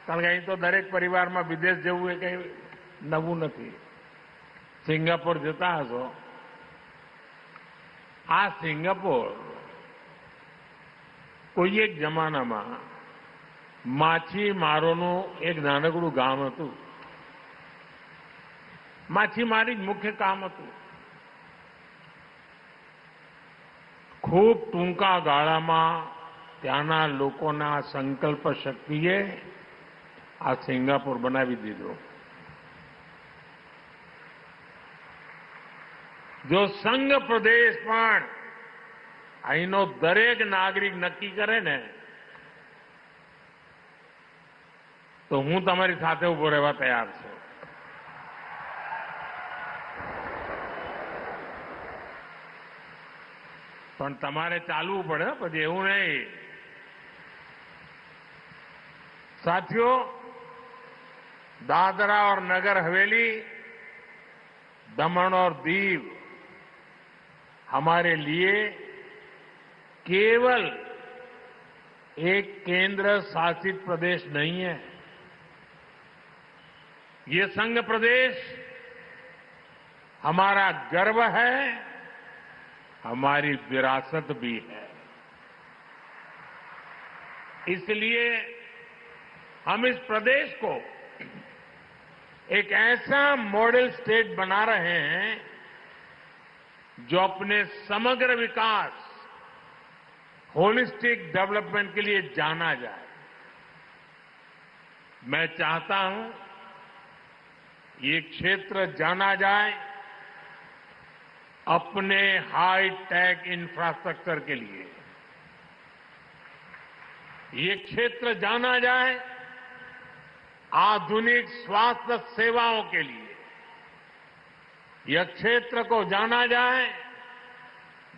Speaker 4: કારણ કે અહીં તો દરેક પરિવારમાં વિદેશ જવું એ કંઈ નવું નથી, સિંગાપોર જતા હશો। આ સિંગાપોર કોઈ એક જમાનામાં માછીમારોનું એક નાનકડું ગામ હતું। માછીમારી જ મુખ્ય કામ હતું। ખૂબ ટૂંકા ગાળામાં ત્યાંના લોકોના સંકલ્પ શક્તિએ આ સિંગાપોર બનાવી દીધો। જો સંઘ પ્રદેશ પણ અહીંનો દરેક નાગરિક નક્કી કરે ને તો હું તમારી સાથે ઉભો રહેવા તૈયાર છું। પણ તમારે ચાલવું પડે, પછી એવું નહીં। साथियों, दादरा और नगर हवेली, दमन और दीव हमारे लिए केवल एक केंद्र शासित प्रदेश नहीं है। ये संघ प्रदेश हमारा गर्व है, हमारी विरासत भी है। इसलिए हम इस प्रदेश को एक ऐसा मॉडल स्टेट बना रहे हैं जो अपने समग्र विकास, होलिस्टिक डेवलपमेंट के लिए जाना जाए। मैं चाहता हूं ये क्षेत्र जाना जाए अपने हाई टेक इंफ्रास्ट्रक्चर के लिए, ये क्षेत्र जाना जाए आधुनिक स्वास्थ्य सेवाओं के लिए, यह क्षेत्र को जाना जाए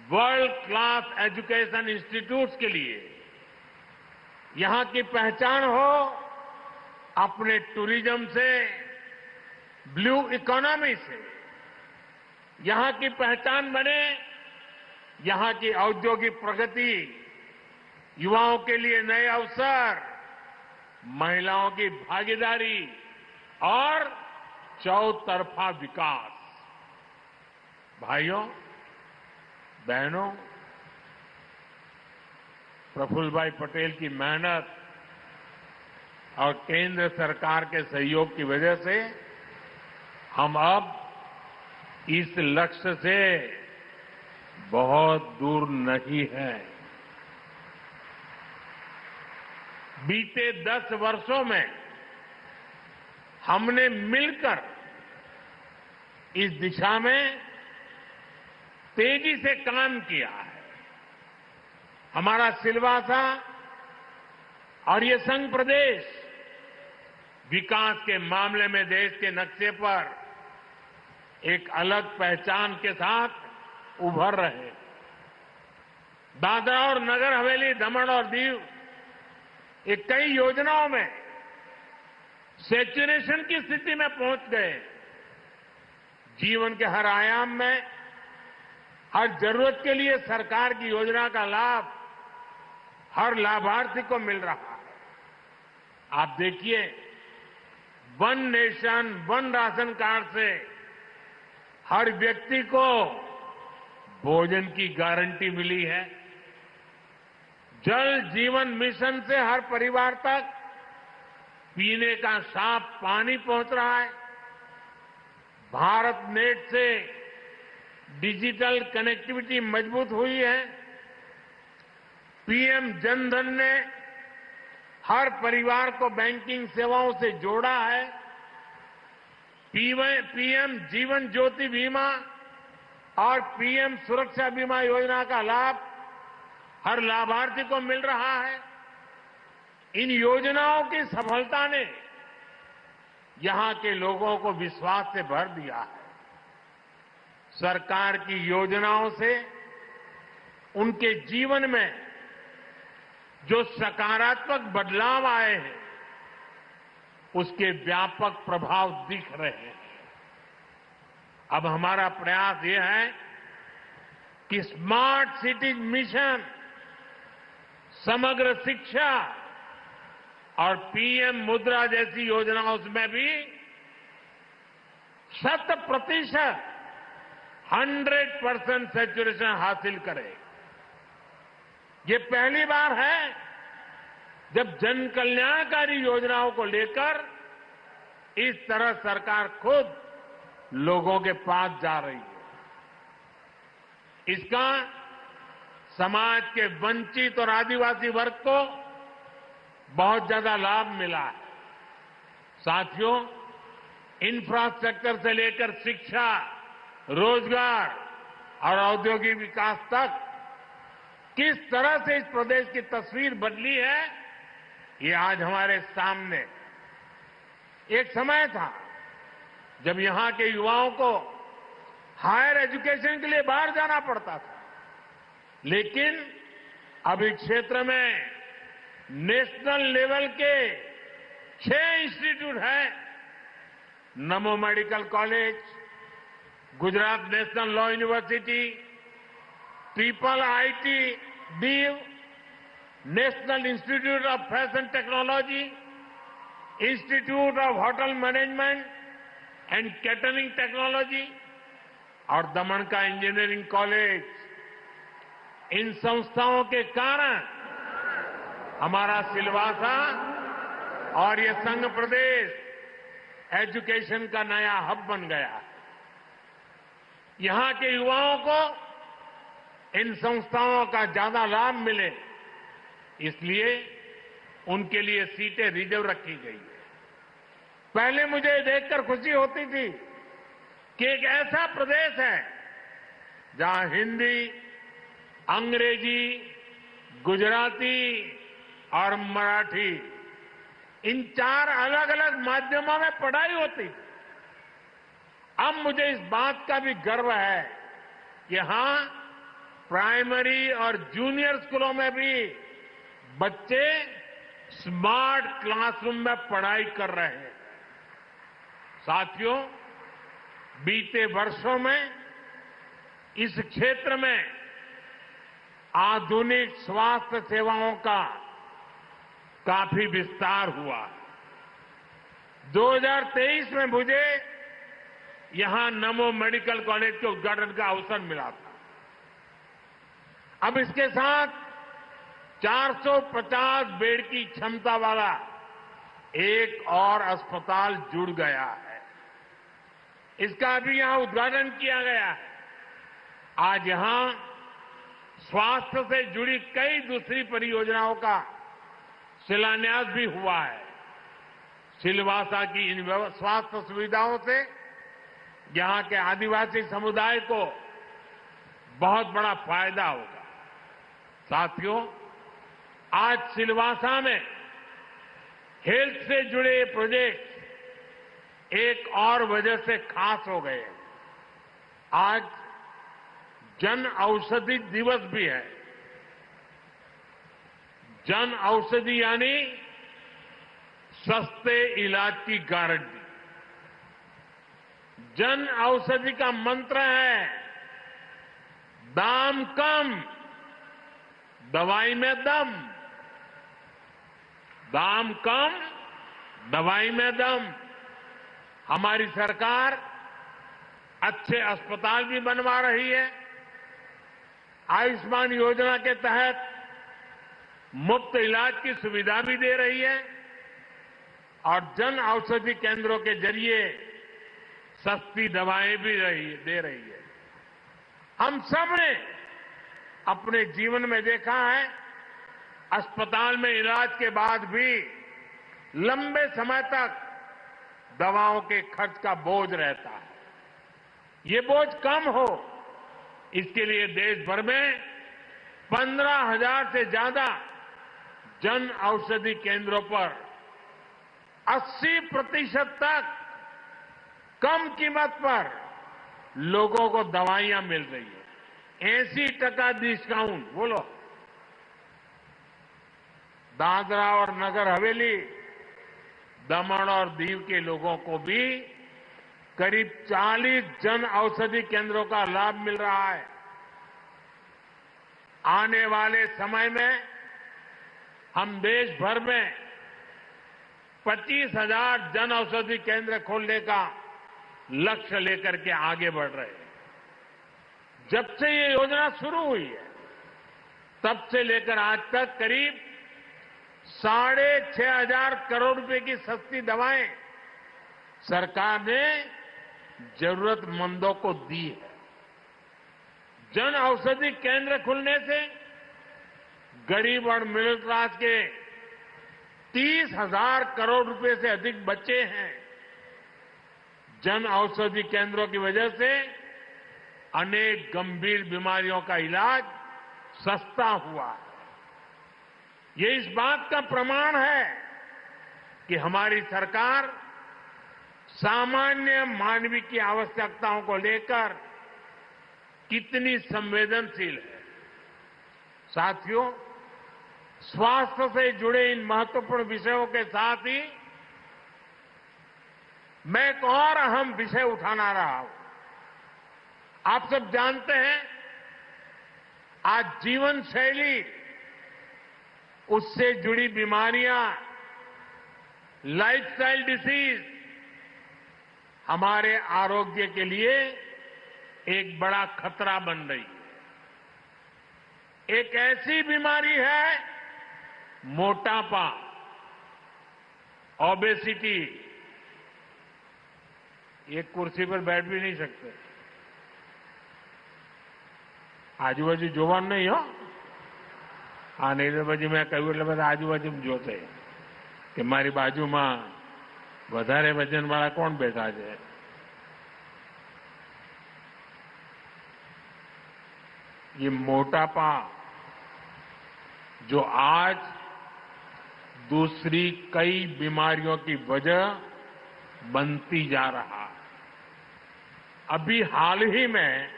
Speaker 4: वर्ल्ड क्लास एजुकेशन इंस्टीट्यूट्स के लिए। यहां की पहचान हो अपने टूरिज्म से, ब्लू इकोनॉमी से। यहां की पहचान बने यहां की औद्योगिक प्रगति, युवाओं के लिए नए अवसर, महिलाओं की भागीदारी और चौतरफा विकास। भाइयों बहनों, प्रफुल्ल भाई पटेल की मेहनत और केंद्र सरकार के सहयोग की वजह से हम अब इस लक्ष्य से बहुत दूर नहीं है। बीते 10 वर्षों में हमने मिलकर इस दिशा में तेजी से काम किया है। हमारा सिलवासा और ये संघ प्रदेश विकास के मामले में देश के नक्शे पर एक अलग पहचान के साथ उभर रहे। दादरा और नगर हवेली, दमन और दीव ये कई योजनाओं में सैचुरेशन की स्थिति में पहुंच गए। जीवन के हर आयाम में हर जरूरत के लिए सरकार की योजना का लाभ हर लाभार्थी को मिल रहा है। आप देखिए, one nation one ration card से हर व्यक्ति को भोजन की गारंटी मिली है। जल जीवन मिशन से हर परिवार तक पीने का साफ पानी पहुंच रहा है। भारत नेट से डिजिटल कनेक्टिविटी मजबूत हुई है। पीएम जनधन ने हर परिवार को बैंकिंग सेवाओं से जोड़ा है। पीएम जीवन ज्योति बीमा और पीएम सुरक्षा बीमा योजना का लाभ हर लाभार्थी को मिल रहा है। इन योजनाओं की सफलता ने यहां के लोगों को विश्वास से भर दिया है। सरकार की योजनाओं से उनके जीवन में जो सकारात्मक बदलाव आए हैं, उसके व्यापक प्रभाव दिख रहे हैं। अब हमारा प्रयास यह है कि स्मार्ट सिटीज मिशन, समग्र शिक्षा और पीएम मुद्रा जैसी योजनाओं में भी 100% 100% सैचुरेशन हासिल करें। ये पहली बार है जब जन कल्याणकारी योजनाओं को लेकर इस तरह सरकार खुद लोगों के पास जा रही है। इसका समाज के वंचित और आदिवासी वर्ग को बहुत ज्यादा लाभ मिला है। साथियों, इंफ्रास्ट्रक्चर से लेकर शिक्षा, रोजगार और औद्योगिक विकास तक किस तरह से इस प्रदेश की तस्वीर बदली है, ये आज हमारे सामने। एक समय था जब यहां के युवाओं को हायर एजुकेशन के लिए बाहर जाना पड़ता था, लेकिन अब इस क्षेत्र में नेशनल लेवल के 6 इंस्टीट्यूट हैं। नमो medical college, Gujarat national law university, triple IT Diu, national institute of fashion technology, institute of hotel management and catering technology और दमन का इंजीनियरिंग कॉलेज। इन संस्थाओं के कारण हमारा सिलवासा और ये संघ प्रदेश एजुकेशन का नया हब बन गया है। यहां के युवाओं को इन संस्थाओं का ज्यादा लाभ मिले, इसलिए उनके लिए सीटें रिजर्व रखी गई है। पहले मुझे देखकर खुशी होती थी कि एक ऐसा प्रदेश है जहां हिंदी, अंग्रेजी, गुजराती और मराठी इन 4 अलग अलग माध्यमों में पढ़ाई होती थी। अब मुझे इस बात का भी गर्व है कि यहां प्राइमरी और जूनियर स्कूलों में भी बच्चे स्मार्ट क्लासरूम में पढ़ाई कर रहे हैं। साथियों, बीते वर्षों में इस क्षेत्र में आधुनिक स्वास्थ्य सेवाओं का काफी विस्तार हुआ। 2023 में मुझे यहां नमो मेडिकल कॉलेज के उद्घाटन का अवसर मिला था। अब इसके साथ 450 बेड की क्षमता वाला एक और अस्पताल जुड़ गया है। इसका भी यहां उद्घाटन किया गया है। आज यहां स्वास्थ्य से जुड़ी कई दूसरी परियोजनाओं का शिलान्यास भी हुआ है। सिलवासा की इन स्वास्थ्य सुविधाओं से यहां के आदिवासी समुदाय को बहुत बड़ा फायदा होगा। साथियों, आज सिलवासा में हेल्थ से जुड़े प्रोजेक्ट एक और वजह से खास हो गए। आज जन औषधि दिवस भी है। जन औषधि यानी सस्ते इलाज की गारंटी। जन औषधि का मंत्र है दाम कम, दवाई में दम। दाम कम, दवाई में दम। हमारी सरकार अच्छे अस्पताल भी बनवा रही है। आयुष्मान योजना के तहत मुफ्त इलाज की सुविधा भी दे रही है और जन औषधि केंद्रों के जरिए सस्ती दवाएं भी दे रही है। हम सब ने अपने जीवन में देखा है, अस्पताल में इलाज के बाद भी लंबे समय तक दवाओं के खर्च का बोझ रहता है। ये बोझ कम हो, इसके लिए देश भर में 15,000 से ज्यादा जन औषधि केंद्रों पर 80% तक कम कीमत पर लोगों को दवाइयां मिल रही है। 80% डिस्काउंट। बोलो, दादरा और नगर हवेली, दमन और दीव के लोगों को भी करीब 40 जन औषधि केंद्रों का लाभ मिल रहा है। आने वाले समय में हम देश भर में 25,000 जन औषधि केंद्र खोलने का लक्ष्य लेकर के आगे बढ़ रहे हैं। जब से ये योजना शुरू हुई है, तब से लेकर आज तक करीब 6,500 करोड़ रुपए की सस्ती दवाएं सरकार ने जरूरतमंदों को दी है। जन औषधि केंद्र खुलने से गरीब और मिडिल क्लास के 30,000 करोड़ रुपए से अधिक बचे हैं। जन औषधि केंद्रों की वजह से अनेक गंभीर बीमारियों का इलाज सस्ता हुआ है। ये इस बात का प्रमाण है कि हमारी सरकार सामान्य मानवीय की आवश्यकताओं को लेकर कितनी संवेदनशील है। साथियों, स्वास्थ्य से जुड़े इन महत्वपूर्ण विषयों के साथ ही मैं एक और अहम विषय उठाना रहा हूं। आप सब जानते हैं, आज जीवन शैली, उससे जुड़ी बीमारियां, लाइफस्टाइल डिसीज हमारे आरोग्य के लिए एक बड़ा खतरा बन रही है। एक ऐसी बीमारी है मोटापा, ओबेसिटी। एक कुर्सी पर बैठ भी नहीं सकते। આજુબાજુ જોવાનું નહીં હો। આ નહીં તો પછી મેં કહ્યું એટલે બધા આજુબાજુ જોશે કે મારી બાજુમાં વધારે વજનવાળા કોણ બેઠા છે। ये मोटापा जो आज दूसरी कई बीमारियों की वजह बनती जा रहा है। अभी हाल ही में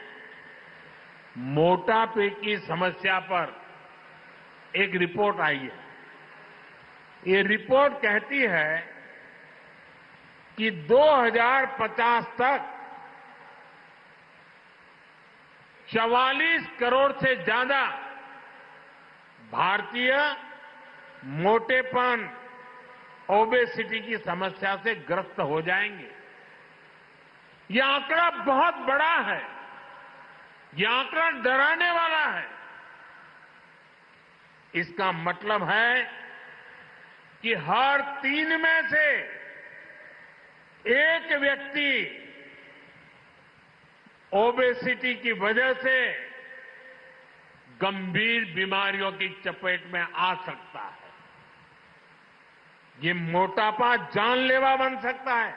Speaker 4: मोटापे की समस्या पर एक रिपोर्ट आई है। ये रिपोर्ट कहती है कि 2050 तक 44 करोड़ से ज्यादा भारतीय मोटेपन, ओबेसिटी की समस्या से ग्रस्त हो जाएंगे। यह आंकड़ा बहुत बड़ा है। यह आंकड़ा डराने वाला है। इसका मतलब है कि हर 3 में से एक व्यक्ति ओबेसिटी की वजह से गंभीर बीमारियों की चपेट में आ सकता है। ये मोटापा जानलेवा बन सकता है।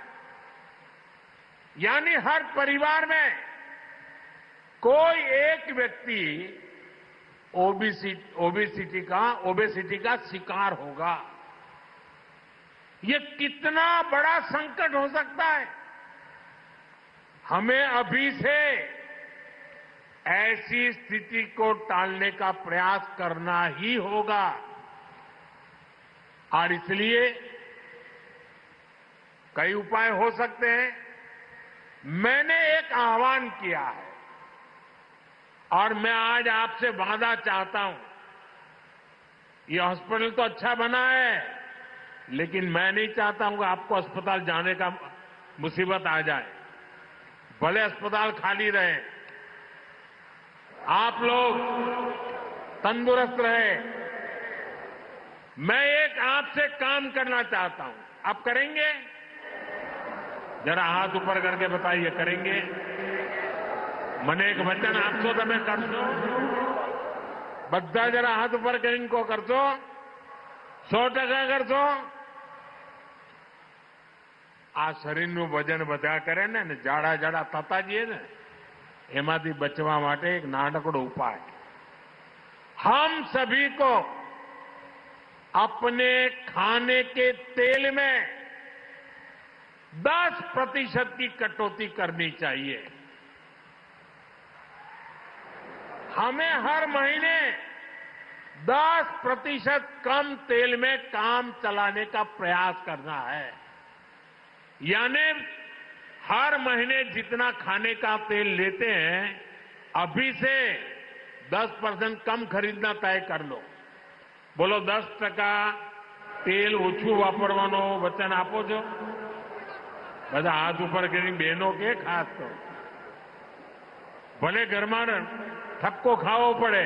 Speaker 4: यानी हर परिवार में कोई एक व्यक्ति ओबेसिटी का शिकार होगा। ये कितना बड़ा संकट हो सकता है। हमें अभी से ऐसी स्थिति को टालने का प्रयास करना ही होगा। और इसलिए कई उपाय हो सकते हैं। मैंने एक आह्वान किया है। और मैं आज आपसे वादा चाहता हूं, ये हॉस्पिटल तो अच्छा बना है, लेकिन मैं नहीं चाहता हूं कि आपको अस्पताल जाने का मुसीबत आ जाए। भले अस्पताल खाली रहे, आप लोग तंदुरुस्त रहे। मैं एक आपसे काम करना चाहता हूं, आप करेंगे? जरा हाथ ऊपर करके बताइए, करेंगे? મને એક વચન આપશો તમે, કરશો? બધા જરા હાથ ઉપર કરીને કો કરશો? 100% કરશો? આ શરીરનું વજન વધ્યા કરે ને જાડા જાડા થતા જઈએ ને, એમાંથી બચવા માટે એક નાનકડો ઉપાય। हम सभी को अपने खाने के तेल में 10% की कटौती करनी चाहिए। हमें हर महीने 10% कम तेल में काम चलाने का प्रयास करना है। यानी हर महीने जितना खाने का तेल लेते हैं, अभी से 10% कम खरीदना तय कर लो। बोलो 10% तेल ओछું વાપરવાનો વચન આપો છો? બધા હાથ ઉપર કરીને બહેનો કે ખાસ તો ભલે ઘરમાં ठपको खाओ पड़े,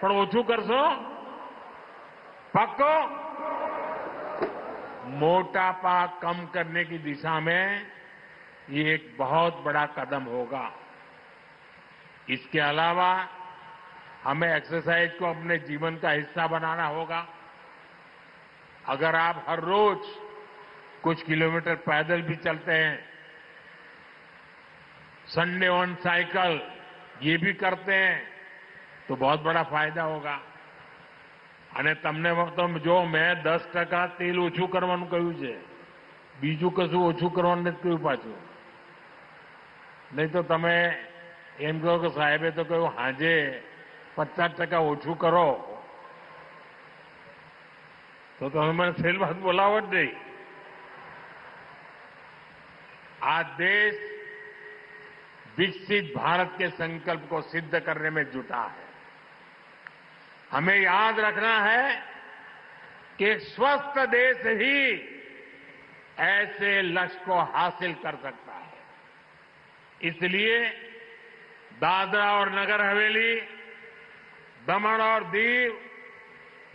Speaker 4: पर ओछू करशो? पक्को? मोटापा कम करने की दिशा में ये एक बहुत बड़ा कदम होगा। इसके अलावा हमें एक्सरसाइज को अपने जीवन का हिस्सा बनाना होगा। अगर आप हर रोज कुछ किलोमीटर पैदल भी चलते हैं, संडे ऑन साइकिल ये भी करते हैं, तो बहुत बड़ा फायदा होगा। અને તમને તો જો મેં 10% તેલ ઓછું કરવાનું કહ્યું છે, બીજું કશું ઓછું કરવાનું નથી કહ્યું પાછું। નહીં તો તમે એમ કહો કે સાહેબે તો કહ્યું હાજે 50% ઓછું કરો, તો તમે મને ફેલ વાત બોલાવો જ નહીં। આ દેશ विकसित भारत के संकल्प को सिद्ध करने में जुटा है। हमें याद रखना है कि एक स्वस्थ देश ही ऐसे लक्ष्य को हासिल कर सकता है। इसलिए दादरा और नगर हवेली, दमन और दीव,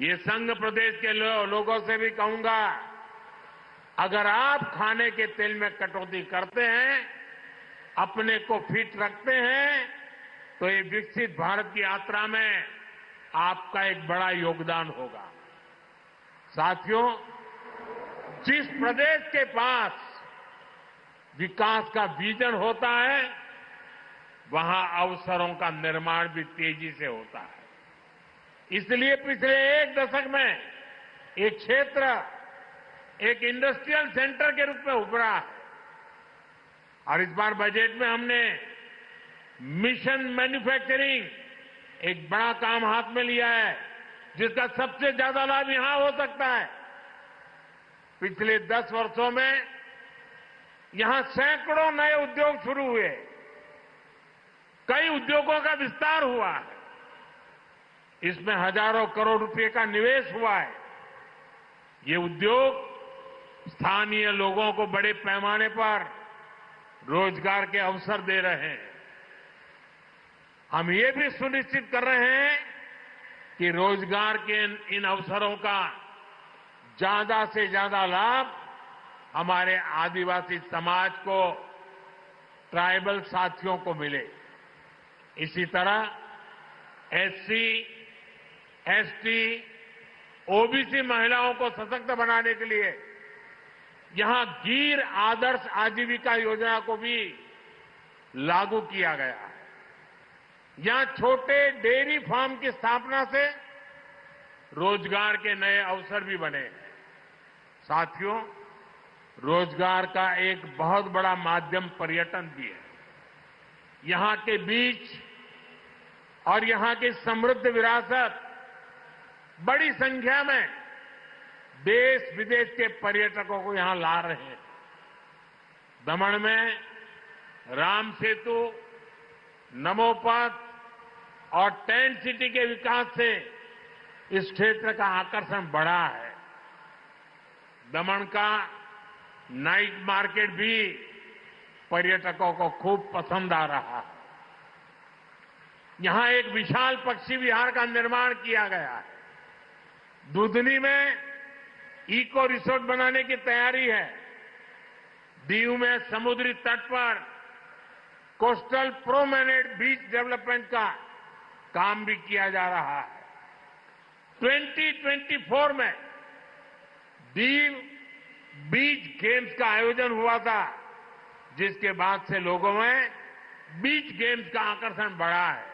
Speaker 4: ये संघ प्रदेश के लोगों से भी कहूंगा, अगर आप खाने के तेल में कटौती करते हैं, अपने को फिट रखते हैं, तो ये विकसित भारत की यात्रा में आपका एक बड़ा योगदान होगा। साथियों, जिस प्रदेश के पास विकास का विजन होता है, वहां अवसरों का निर्माण भी तेजी से होता है। इसलिए पिछले एक दशक में एक क्षेत्र एक इंडस्ट्रियल सेंटर के रूप में उभरा है। और इस बार बजट में हमने मिशन मैन्युफैक्चरिंग एक बड़ा काम हाथ में लिया है, जिसका सबसे ज्यादा लाभ यहां हो सकता है। पिछले 10 वर्षों में यहां सैकड़ों नए उद्योग शुरू हुए, कई उद्योगों का विस्तार हुआ है, इसमें हजारों करोड़ रुपए का निवेश हुआ है। ये उद्योग स्थानीय लोगों को बड़े पैमाने पर रोजगार के अवसर दे रहे हैं। हम ये भी सुनिश्चित कर रहे हैं कि रोजगार के इन अवसरों का ज्यादा से ज्यादा लाभ हमारे आदिवासी समाज को, ट्राइबल साथियों को मिले। इसी तरह एससी, एसटी, ओबीसी महिलाओं को सशक्त बनाने के लिए यहां गिर आदर्श आजीविका योजना को भी लागू किया गया है। यहां छोटे डेयरी फार्म की स्थापना से रोजगार के नए अवसर भी बने हैं। साथियों, रोजगार का एक बहुत बड़ा माध्यम पर्यटन भी है। यहां के बीच और यहां की समृद्ध विरासत बड़ी संख्या में देश विदेश के पर्यटकों को यहां ला रहे हैं। दमन में राम सेतु, नमो पथ, और टेंट सिटी के विकास से इस क्षेत्र का आकर्षण बढ़ा है। दमन का नाइट मार्केट भी पर्यटकों को खूब पसंद आ रहा है। यहां एक विशाल पक्षी विहार का निर्माण किया गया है। दुधनी में इको रिसोर्ट बनाने की तैयारी है। दीव में समुद्री तट पर कोस्टल प्रोमेनेड बीच डेवलपमेंट का काम भी किया जा रहा है। 2024 में दीव बीच गेम्स का आयोजन हुआ था, जिसके बाद से लोगों में बीच गेम्स का आकर्षण बढ़ा है।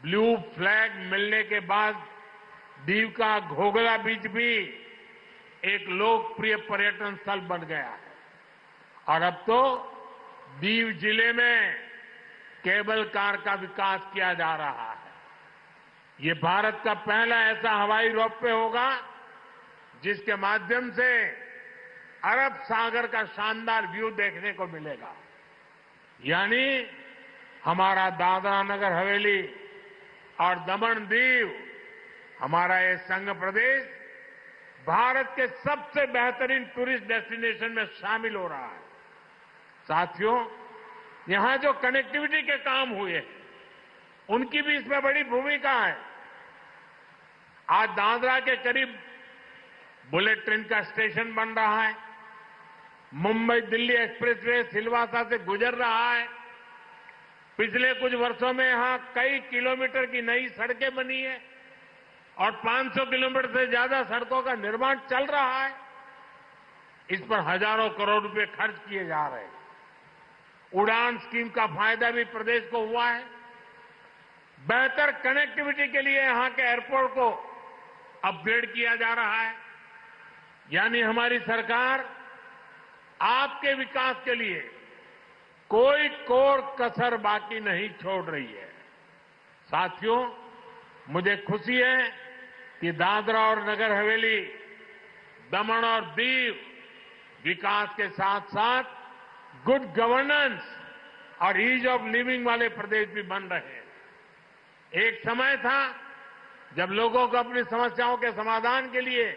Speaker 4: ब्लू फ्लैग मिलने के बाद दीव का घोघला बीच भी एक लोकप्रिय पर्यटन स्थल बन गया है और अब तो दीव जिले में केबल कार का विकास किया जा रहा है। ये भारत का पहला ऐसा हवाई रोपवे होगा जिसके माध्यम से अरब सागर का शानदार व्यू देखने को मिलेगा। यानी हमारा दादरा नगर हवेली और दमन दीव, हमारा ये संघ प्रदेश भारत के सबसे बेहतरीन टूरिस्ट डेस्टिनेशन में शामिल हो रहा है। साथियों, यहां जो कनेक्टिविटी के काम हुए हैं, उनकी भी इसमें बड़ी भूमिका है। आज दादरा के करीब बुलेट ट्रेन का स्टेशन बन रहा है। मुंबई दिल्ली एक्सप्रेसवे सिलवासा से गुजर रहा है। पिछले कुछ वर्षों में यहां कई किलोमीटर की नई सड़कें बनी है और 500 किलोमीटर से ज्यादा सड़कों का निर्माण चल रहा है। इस पर हजारों करोड़ रुपए खर्च किए जा रहे हैं। उड़ान स्कीम का फायदा भी प्रदेश को हुआ है। बेहतर कनेक्टिविटी के लिए यहां के एयरपोर्ट को अपग्रेड किया जा रहा है। यानी हमारी सरकार आपके विकास के लिए कोई कोर कसर बाकी नहीं छोड़ रही है। साथियों, मुझे खुशी है कि दादरा और नगर हवेली, दमन और दीव विकास के साथ साथ गुड गवर्नेंस और ईज ऑफ लिविंग वाले प्रदेश भी बन रहे हैं। एक समय था जब लोगों को अपनी समस्याओं के समाधान के लिए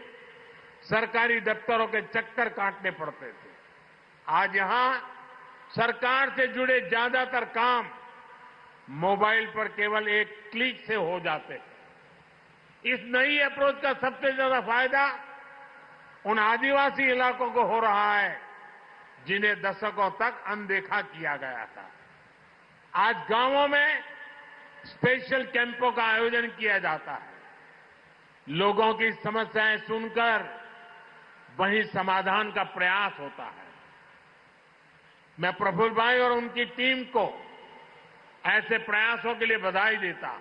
Speaker 4: सरकारी दफ्तरों के चक्कर काटने पड़ते थे। आज यहां सरकार से जुड़े ज्यादातर काम मोबाइल पर केवल एक क्लिक से हो जाते हैं। इस नई अप्रोच का सबसे ज्यादा फायदा उन आदिवासी इलाकों को हो रहा है जिन्हें दशकों तक अनदेखा किया गया था। आज गांवों में स्पेशल कैंपों का आयोजन किया जाता है। लोगों की समस्याएं सुनकर वहीं समाधान का प्रयास होता है। मैं प्रफुल्ल भाई और उनकी टीम को ऐसे प्रयासों के लिए बधाई देता हूं।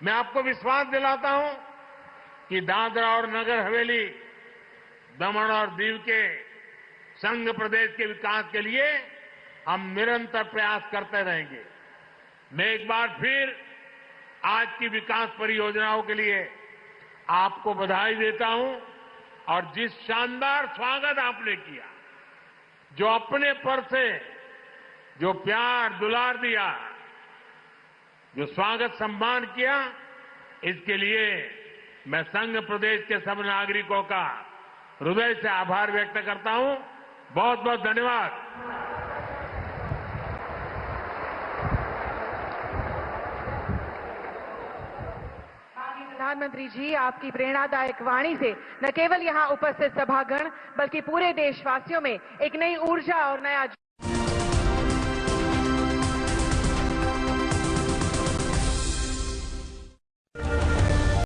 Speaker 4: मैं आपको विश्वास दिलाता हूं कि दादरा और नगर हवेली, दमन और दीव के संघ प्रदेश के विकास के लिए हम निरंतर प्रयास करते रहेंगे। मैं एक बार फिर आज की विकास परियोजनाओं के लिए आपको बधाई देता हूं और जिस शानदार स्वागत आपने किया, जो अपने पर से जो प्यार दुलार दिया, जो स्वागत सम्मान किया, इसके लिए मैं संघ प्रदेश के सब नागरिकों का हृदय से आभार व्यक्त करता हूं। बहुत बहुत धन्यवाद।
Speaker 1: प्रधानमंत्री जी, आपकी प्रेरणादायक वाणी से न केवल यहां उपस्थित सभागण बल्कि पूरे देशवासियों में एक नई ऊर्जा और नया